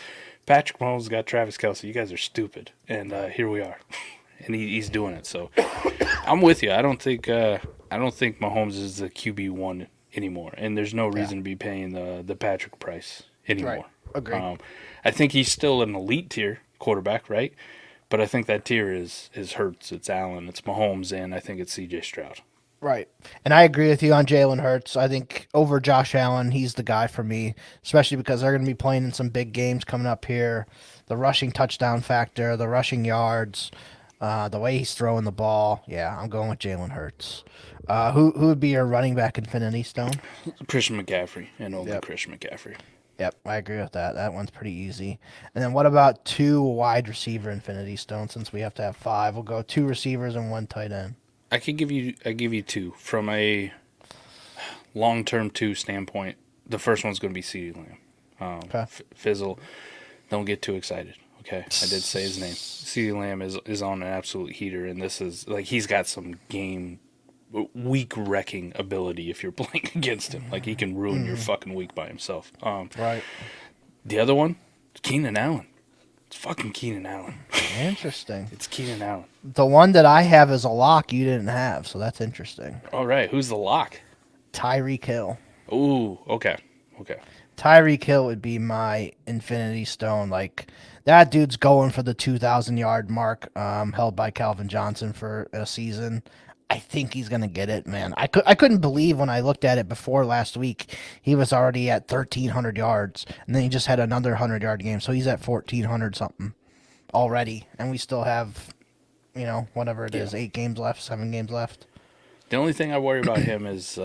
Patrick Mahomes got Travis Kelce. You guys are stupid. And here we are. And he's doing it. So I'm with you. I don't think Mahomes is the QB1 anymore, and there's no reason to be paying the Patrick price anymore. Right. Agreed. I think he's still an elite tier quarterback, right? But I think that tier is Hurts, it's Allen, it's Mahomes, and I think it's C.J. Stroud. Right. And I agree with you on Jalen Hurts. I think over Josh Allen, he's the guy for me, especially because they're going to be playing in some big games coming up here. The rushing touchdown factor, the rushing yards. The way he's throwing the ball, I'm going with Jalen Hurts. Who would be your running back Infinity Stone? Christian McCaffrey, and only Christian McCaffrey. Yep, I agree with that. That one's pretty easy. And then what about 2 wide receiver Infinity Stones? Since we have to have 5, we'll go 2 receivers and 1 tight end. I give you 2 from a long-term 2 standpoint. The first one's going to be CeeDee Lamb. Okay. Fizzle, don't get too excited. Okay, I did say his name. CeeDee Lamb is on an absolute heater, and this is like he's got some week wrecking ability if you're playing against him. Like he can ruin your fucking week by himself. Right. The other one, Keenan Allen. It's fucking Keenan Allen. Interesting. It's Keenan Allen. The one that I have is a lock you didn't have, so that's interesting. All right, who's the lock? Tyreek Hill. Ooh, okay. Tyreek Hill would be my Infinity Stone. Like that dude's going for the 2,000-yard mark, held by Calvin Johnson for a season. I think he's gonna get it, man. I couldn't believe when I looked at it before last week. He was already at 1,300 yards, and then he just had another 100-yard game, so he's at 1,400 something already, and we still have, whatever it is, 8 games left, 7 games left. The only thing I worry about him is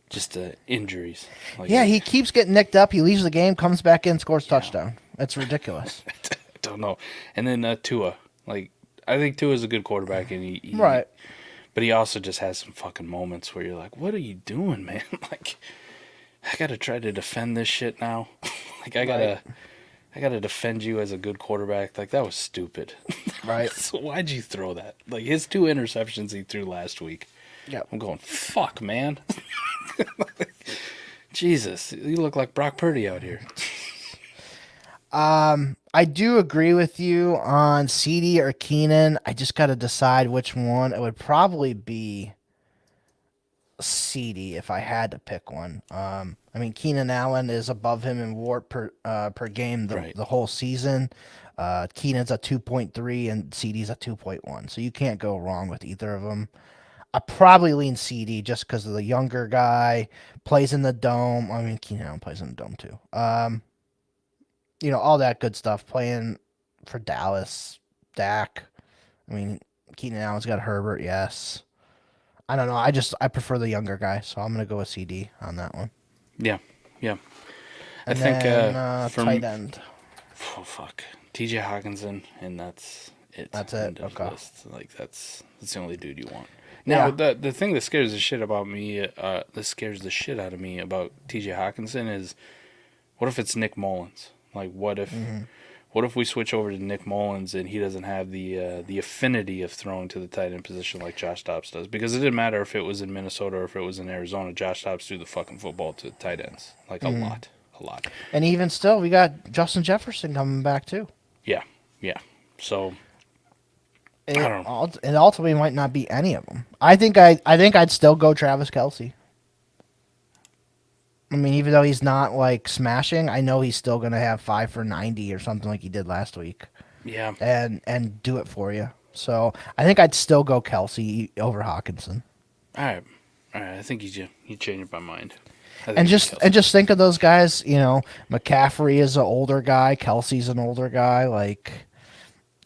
just injuries. Like, he keeps getting nicked up. He leaves the game, comes back in, scores touchdown. That's ridiculous. I don't know. And then Tua. Like, I think Tua's a good quarterback, and he right. But he also just has some fucking moments where you're like, what are you doing, man? Like, I got to try to defend this shit now. Like, I got to defend you as a good quarterback. Like, that was stupid. Right. So why'd you throw that? Like, his 2 interceptions he threw last week. Yeah. I'm going, fuck, man. Jesus, you look like Brock Purdy out here. I do agree with you on CD or Keenan. I just got to decide which one. It would probably be CD if I had to pick one. I mean, Keenan Allen is above him in WARP per game the whole season. Keenan's a 2.3 and CD's a 2.1. So you can't go wrong with either of them. I probably lean CD just because of the younger guy, plays in the dome. I mean, Keenan Allen plays in the dome too. All that good stuff. Playing for Dallas, Dak. I mean, Keenan Allen's got Herbert, yes. I don't know. I prefer the younger guy, so I'm gonna go with CD on that one. Yeah. And I think then from tight end. oh fuck, T.J. Hawkinson, and that's it. That's it? End of Okay. list. Like that's the only dude you want. Now Yeah. the thing that scares the shit about me, that scares the shit out of me about T.J. Hawkinson is, what if it's Nick Mullins? Like what if we switch over to Nick Mullins and he doesn't have the affinity of throwing to the tight end position like Josh Dobbs does? Because it didn't matter if it was in Minnesota or if it was in Arizona. Josh Dobbs threw the fucking football to the tight ends like a lot. And even still, we got Justin Jefferson coming back too. Yeah. So It, I don't know. It ultimately might not be any of them. I think I'd still go Travis Kelce. I mean, even though he's not like smashing, I know he's still gonna have 5 for 90 or something like he did last week. Yeah. And do it for you. So I think I'd still go Kelce over Hawkinson. All right. I think you changed my mind. And just think of those guys. You know, McCaffrey is an older guy. Kelsey's an older guy. Like,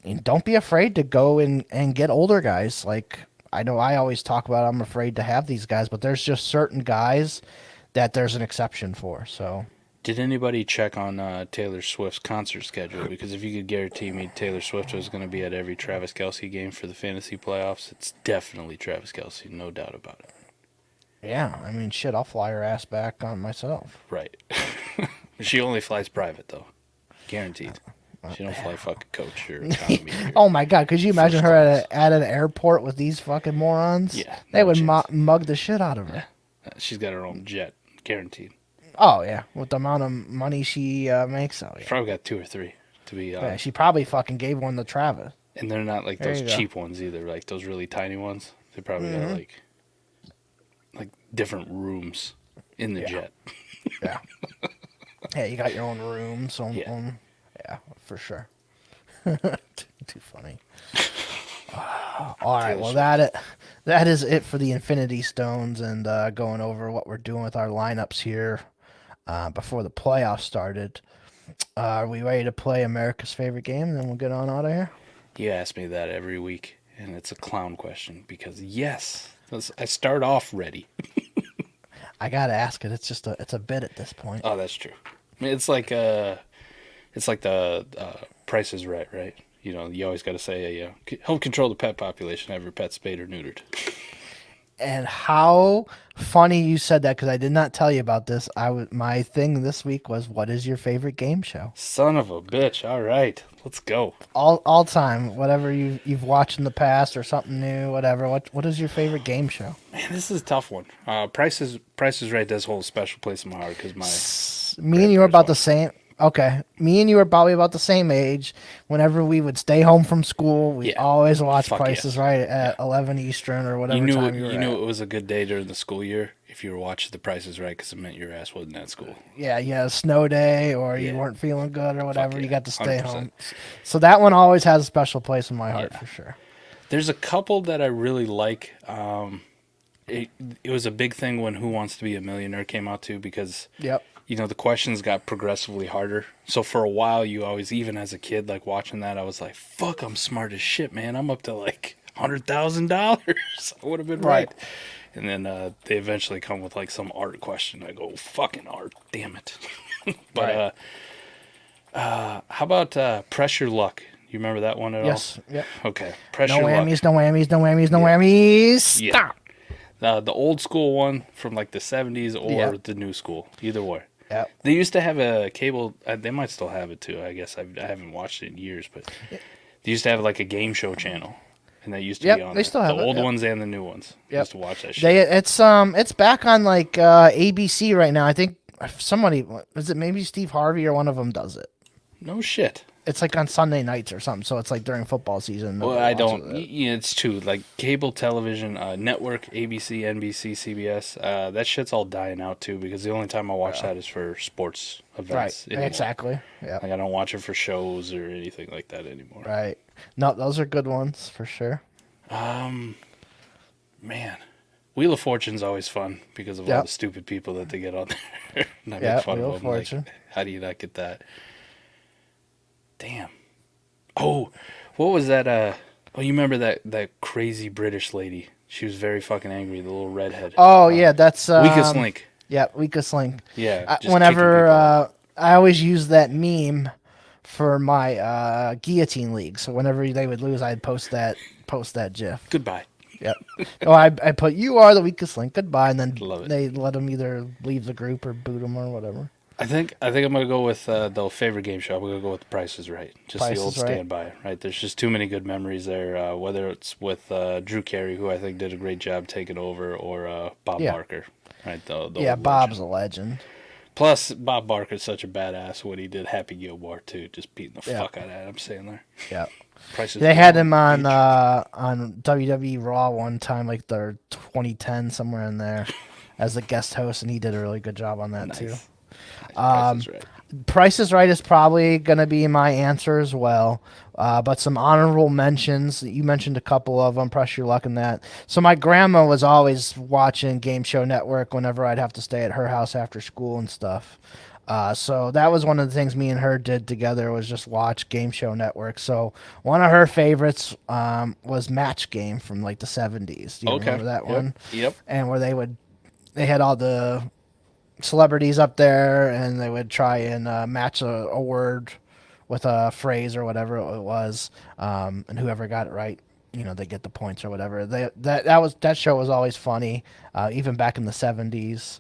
and don't be afraid to go and get older guys. Like, I know I always talk about I'm afraid to have these guys, but there's just certain guys that there's an exception for. So, Did anybody check on Taylor Swift's concert schedule? Because if you could guarantee me Taylor Swift was going to be at every Travis Kelce game for the fantasy playoffs, it's definitely Travis Kelce, no doubt about it. yeah, I mean, shit, I'll fly her ass back on myself. Right. She only flies private, though. Guaranteed. She don't fly fucking coach or economy. Oh my god, could you imagine First her class. at an airport with these fucking morons? Yeah, They no would chance. mug the shit out of her. She's got her own jet, guaranteed. Oh yeah, with the amount of money she makes, oh yeah. Probably got 2 or 3, to be honest. Yeah, she probably fucking gave one to Travis. And they're not like There those you go. cheap ones either, like those really tiny ones. They probably got like different rooms in the jet. Yeah. Yeah, you got your own room, so Yeah. yeah, for sure. Too funny. All right, well that is it for the Infinity Stones and going over what we're doing with our lineups here before the playoffs started. Are we ready to play America's favorite game? And then we'll get on out of here. You ask me that every week, and it's a clown question because I start off ready. I gotta ask it. It's just it's a bit at this point. Oh, that's true. I mean, it's like the Price is Right, right? You know, you always got to say, help control the pet population. Have your pet spayed or neutered. And how funny you said that because I did not tell you about this. My thing this week was, what is your favorite game show? Son of a bitch! All right, let's go. All time, whatever you've watched in the past or something new, whatever. What is your favorite game show? Man, this is a tough one. Price is Right does hold a special place in my heart because Me and you were about the same. Okay, me and you were probably about the same age. Whenever we would stay home from school, we always watched Fuck Prices yeah. Right at 11 Eastern or whatever time you were you knew at. it was a good day during the school year if you were watching The Price is Right because it meant your ass wasn't at school. Yeah, you had a snow day or you Yeah. weren't feeling good or whatever. yeah, You got to stay 100%. home. So that one always has a special place in my heart for sure. There's a couple that I really like. It was a big thing when Who Wants to Be a Millionaire came out too because Yep. you know the questions got progressively harder. So for a while, you always, even as a kid, like watching that, I was like, "Fuck, I'm smart as shit, man! I'm up to like $100,000. I would have been right." And then they eventually come with like some art question. I go, "Fucking art, damn it!" But how about Pressure Luck? You remember that one at Yes. Yep. all? Okay, Pressure No Luck. whammies, no whammies, no whammies, no whammies. Yeah. Stop. The old school one from like the 70s or Yep. the new school, either way. Yep. They used to have a cable. They might still have it too. I guess I haven't watched it in years, but they used to have like a game show channel, and that used to be on. They still have the it, old yep. ones and the new ones. I Yep. used to watch that shit. It's back on like ABC right now. I think somebody is it maybe Steve Harvey or one of them does it. No shit. It's like on Sunday nights or something. So it's like during football season. Well, nobody I watches don't. it. Yeah, it's true. Like cable television, network, ABC, NBC, CBS. That shit's all dying out too because the only time I watch that is for sports events. Right. anymore. Exactly. Yeah. Like I don't watch it for shows or anything like that anymore. Right. No, those are good ones for sure. Man, Wheel of Fortune's always fun because of all Yep. the stupid people that they get on there. And I Yeah, make fun Wheel of of them. Like, Fortune. how do you not get that? Damn. Oh, what was that? Oh, you remember that crazy British lady? She was very fucking angry. The little redhead. Oh yeah, that's Weakest link. Yeah, weakest link. Yeah. Just Whenever kicking people I always use that meme for my guillotine league. So whenever they would lose, I'd post that GIF. Goodbye. Yep. Oh, I put you are the weakest link. Goodbye, and then Love it. they let them either leave the group or boot them or whatever. I think I'm gonna go with the favorite game show. I'm gonna go with The Price is Right. Just Price the old is Right. standby. Right. There's just too many good memories there. Whether it's with Drew Carey, who I think did a great job taking over, or Bob Yeah. Barker. Right. The Yeah, old Bob's legend. a legend. Plus, Bob Barker's such a badass when he did Happy Gilmore too, just beating the Yeah. fuck out of Adam Sandler. Yeah. Price is They Right, had him on bitch. WWE Raw one time, like their 2010 somewhere in there, as a guest host, and he did a really good job on that too. Nice. Price is Right. Price is Right is probably going to be my answer as well. But some honorable mentions. You mentioned a couple of them. Press your luck in that. So my grandma was always watching Game Show Network whenever I'd have to stay at her house after school and stuff. So that was one of the things me and her did together was just watch Game Show Network. So one of her favorites was Match Game from like the 70s. Do you remember that one? Yep. And where they had all the celebrities up there and they would try and match a word with a phrase or whatever it was, and whoever got it right, they get the points or whatever. That show was always funny, even back in the 70s.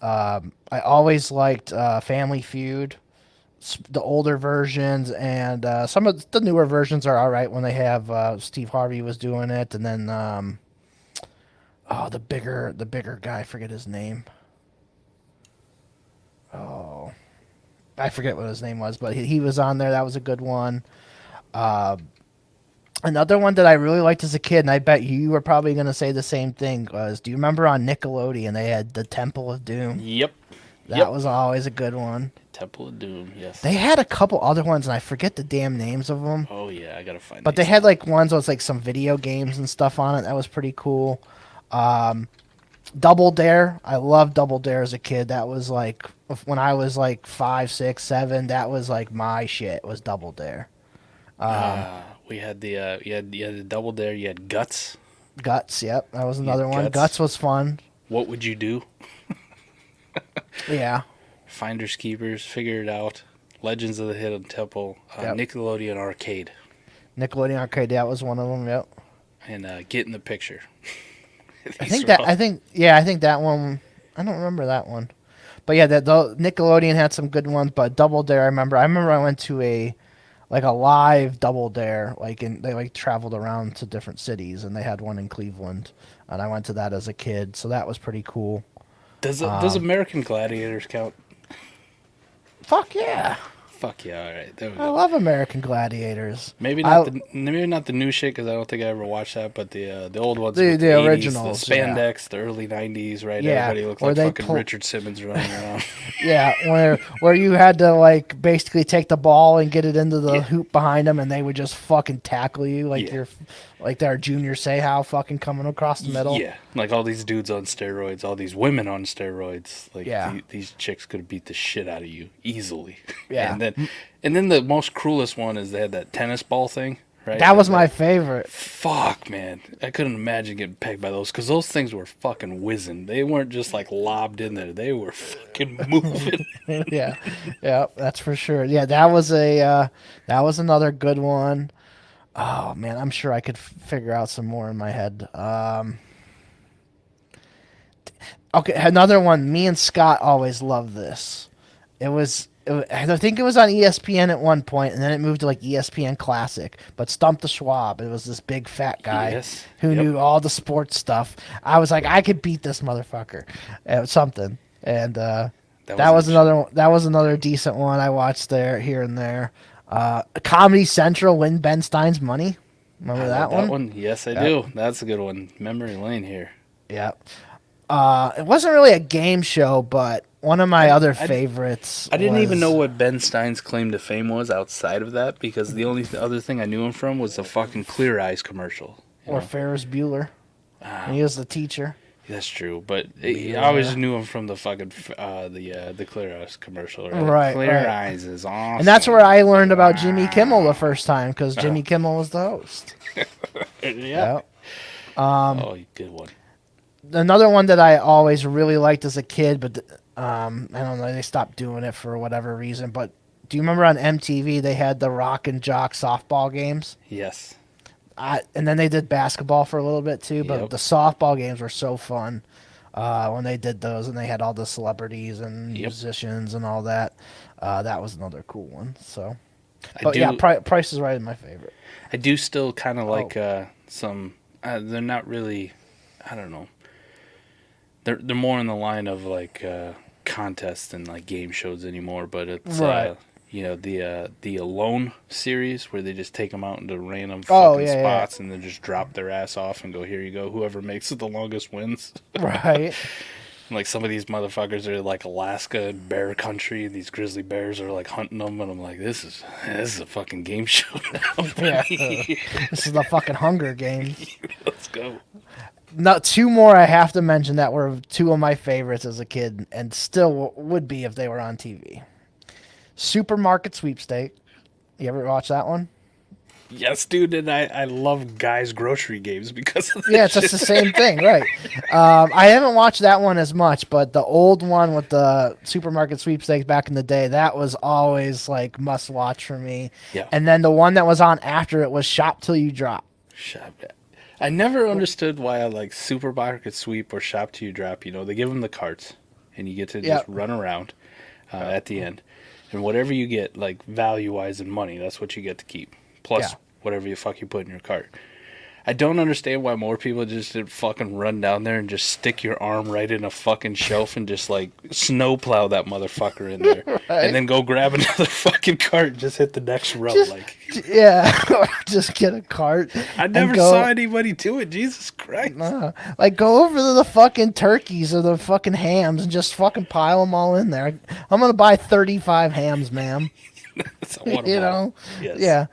I always liked Family Feud, the older versions, and some of the newer versions are all right when they have Steve Harvey was doing it, and then the bigger guy, I forget his name. Oh, I forget what his name was, but he was on there. That was a good one. Another one that I really liked as a kid, and I bet you were probably going to say the same thing, was, do you remember on Nickelodeon they had the Temple of Doom? Yep. That was always a good one. Temple of Doom, yes. They had a couple other ones, and I forget the damn names of them. Oh, yeah, I gotta find But they had like ones with like some video games and stuff on it. That was pretty cool. Double Dare. I loved Double Dare as a kid. That was like, when I was like 5, 6, 7, that was like my shit, was Double Dare. We had you had the Double Dare, you had Guts. Guts, yep. That was another one. Guts. Guts was fun. What Would You Do? Yeah. Finders Keepers, Figure It Out, Legends of the Hidden Temple, Yep. Nickelodeon Arcade, Nickelodeon Arcade, that was one of them, yep. and Get in the Picture. I think that one, I don't remember that one. But yeah, the Nickelodeon had some good ones, but Double Dare, I remember I went to a live Double Dare, they traveled around to different cities, and they had one in Cleveland, and I went to that as a kid, so that was pretty cool. Does American Gladiators count? Fuck yeah. Fuck yeah! All right, there we I go. love American Gladiators. Maybe not the new shit because I don't think I ever watched that, but the old ones, The with 80s, originals, the spandex, the early '90s, right? Yeah, Everybody looked where like they fucking Richard Simmons running around. Yeah, where you had to basically take the ball and get it into the hoop behind them, and they would just fucking tackle you you're like they're Junior Seau fucking coming across the middle. Yeah, like all these dudes on steroids, all these women on steroids. These chicks could beat the shit out of you easily. Yeah. and then the most cruelest one is they had that tennis ball thing, right? That was my favorite. Fuck, man. I couldn't imagine getting pegged by those because those things were fucking whizzing. They weren't just lobbed in there. They were fucking moving. Yeah, that's for sure. Yeah, that was another good one. Oh man, I'm sure I could figure out some more in my head. Okay, another one. Me and Scott always loved this. I think it was on ESPN at one point, and then it moved to ESPN Classic. But Stump the Schwab, it was this big fat guy who knew all the sports stuff. I was like, I could beat this motherfucker at something, and that was another decent one I watched here and there. Comedy Central, Win Ben Stein's Money. Remember that one? Yes, I do. That's a good one. Memory lane here. Yeah. It wasn't really a game show, but one of my other favorites. I didn't even know what Ben Stein's claim to fame was outside of that, because the only other thing I knew him from was the fucking Clear Eyes commercial. Or Ferris Bueller. And he was the teacher. That's true, but I always knew him from the fucking the Clear Eyes commercial. Right, Clear Eyes is awesome, and that's where I learned about Jimmy Kimmel the first time because Jimmy Kimmel was the host. Yep. Good one. Another one that I always really liked as a kid, but I don't know, they stopped doing it for whatever reason. But do you remember on MTV they had the Rock and Jock softball games? Yes. And then they did basketball for a little bit too, but the softball games were so fun when they did those, and they had all the celebrities and musicians and all that. That was another cool one. So, Price is Right is my favorite. I do still kind of like some. They're not really. I don't know. They're more in the line of like contests and like game shows anymore, but it's the Alone series where they just take them out into random fucking spots and then just drop their ass off and go, here you go, whoever makes it the longest wins. Right. Like some of these motherfuckers are like Alaska and bear country, and these grizzly bears are like hunting them, and I'm like, this is a fucking game show now. This is the fucking Hunger Games. Let's go. Now, two more I have to mention that were two of my favorites as a kid, and still would be if they were on TV. Supermarket Sweepstake. You ever watch that one? Yes, dude, and I love guys' grocery games because of it's just the same thing, right? I haven't watched that one as much, but the old one with the Supermarket Sweepstakes back in the day, that was always like must watch for me. Yeah. And then the one that was on after it was Shop Till You Drop. I never understood why I like Supermarket Sweep or Shop Till You Drop. You know, they give them the carts, and you get to just run around at the end. And whatever you get, like value-wise and money, that's what you get to keep. Plus whatever you put in your cart. I don't understand why more people just didn't fucking run down there and just stick your arm right in a fucking shelf and just like snowplow that motherfucker in there. Right. And then go grab another fucking cart and just hit the next row. Just get a cart. I never saw anybody do it. Jesus Christ. Like go over to the fucking turkeys or the fucking hams and just fucking pile them all in there. I'm going to buy 35 hams, ma'am. That's a one of Yes. Yeah.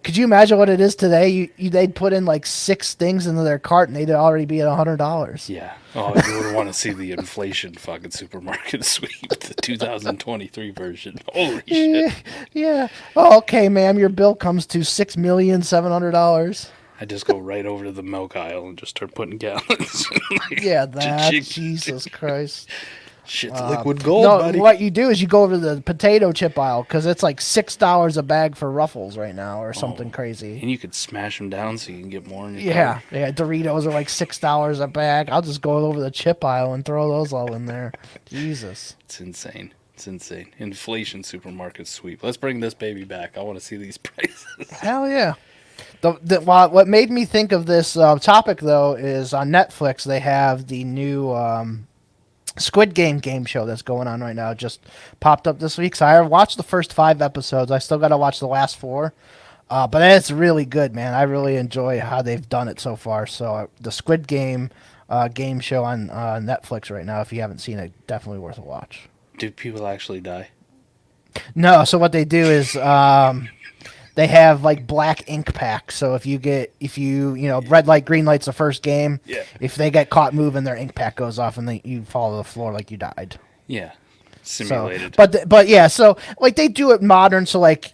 Could you imagine what it is today? They'd put in like 6 things into their cart and they'd already be at $100. Yeah. Oh, you would want to see the inflation fucking Supermarket Sweep, the 2023 version. Holy shit. Yeah. Oh, okay, ma'am. Your bill comes to $6,700,000. I just go right over to the milk aisle and just start putting gallons. Jesus Christ. Shit's liquid gold, buddy. What you do is you go over to the potato chip aisle because it's like $6 a bag for Ruffles right now or something crazy. And you could smash them down so you can get more in your cart. Yeah. Doritos are like $6 a bag. I'll just go over the chip aisle and throw those all in there. Jesus. It's insane. Inflation Supermarket Sweep. Let's bring this baby back. I want to see these prices. Hell yeah. What made me think of this topic, though, is on Netflix they have the new Squid game show that's going on right now. Just popped up this week. So I watched the first 5 episodes. I still got to watch the last 4. But it's really good, man. I really enjoy how they've done it so far. So the Squid Game game show on Netflix right now, if you haven't seen it, definitely worth a watch. Do people actually die? No. So what they do is they have like black ink packs. So if you red light, green light's the first game. Yeah. If they get caught moving, their ink pack goes off and you fall to the floor like you died. Yeah. Simulated. So, but yeah, so like they do it modern. So like,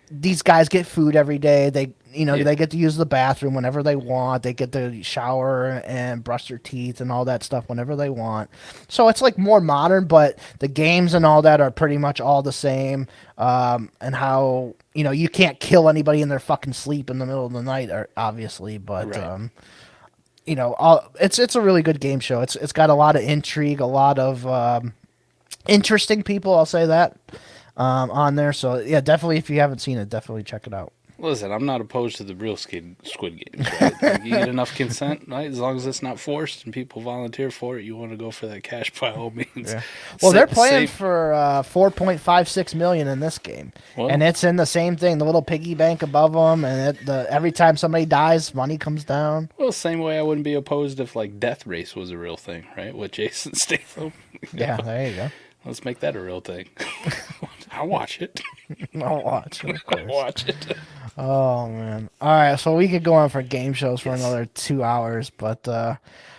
these guys get food every day. They get to use the bathroom whenever they want. They get to shower and brush their teeth and all that stuff whenever they want. So it's like more modern, but the games and all that are pretty much all the same. And how, you can't kill anybody in their fucking sleep in the middle of the night, obviously, but, right. It's a really good game show. It's got a lot of intrigue, a lot of, interesting people. I'll say that, on there. So yeah, definitely. If you haven't seen it, definitely check it out. Listen, I'm not opposed to the real Squid Games. Right? Like, you get enough consent, right? As long as it's not forced and people volunteer for it, you want to go for that cash by all means. Yeah. Well, they're playing for $4.56 million in this game, and it's in the same thing. The little piggy bank above them, and every time somebody dies, money comes down. Well, same way I wouldn't be opposed if like Death Race was a real thing, right? With Jason Statham. Yeah, there you go. Let's make that a real thing. I'll watch it. I'll watch it, of course. I'll watch it. Oh, man. All right, so we could go on for game shows for another 2 hours, but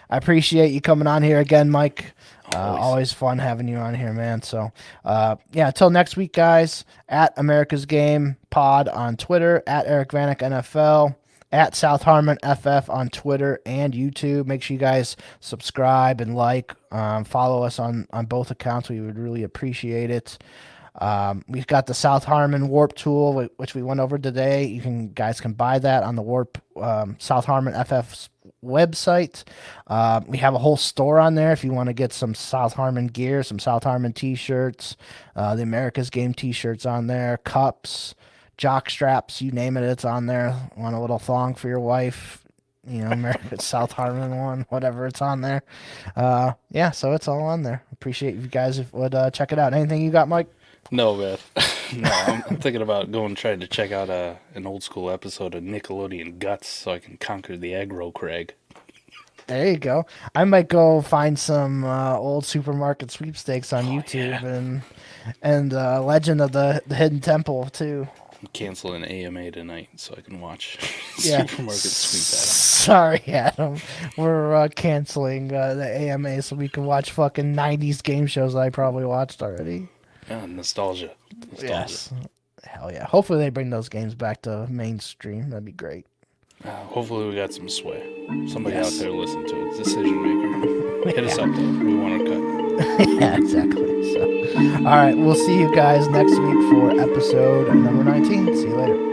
I appreciate you coming on here again, Mike. Always fun having you on here, man. So, until next week, guys, at America's Game Pod on Twitter, at Eric Vanek NFL, at South Harmon FF on Twitter and YouTube. Make sure you guys subscribe and follow us on both accounts. We would really appreciate it. We've got the South Harmon Warp tool, which we went over today. Guys can buy that on the Warp South Harmon FF's website. We have a whole store on there if you want to get some South Harmon gear, some South Harmon t-shirts, the America's Game t-shirts on there, cups, jock straps, you name it, it's on there. Want a little thong for your wife, America's South Harmon one, whatever, it's on there. So it's all on there. Appreciate you guys if would check it out. Anything you got, Mike? No, man. No, I'm thinking about trying to check out an old school episode of Nickelodeon Guts so I can conquer the aggro crag. There you go. I might go find some old supermarket sweepstakes on YouTube and Legend of the Hidden Temple too. I'm canceling AMA tonight so I can watch Supermarket Sweep Adam. Sorry, Adam. We're canceling the AMA so we can watch fucking 90s game shows that I probably watched already. Yeah, nostalgia. Yes. Hell yeah. Hopefully they bring those games back to mainstream. That'd be great. Hopefully we got some sway. Somebody out there listen to it. Decision maker. Hit us up though. We want our cut. Yeah, exactly. So, all right. We'll see you guys next week for episode number 19. See you later.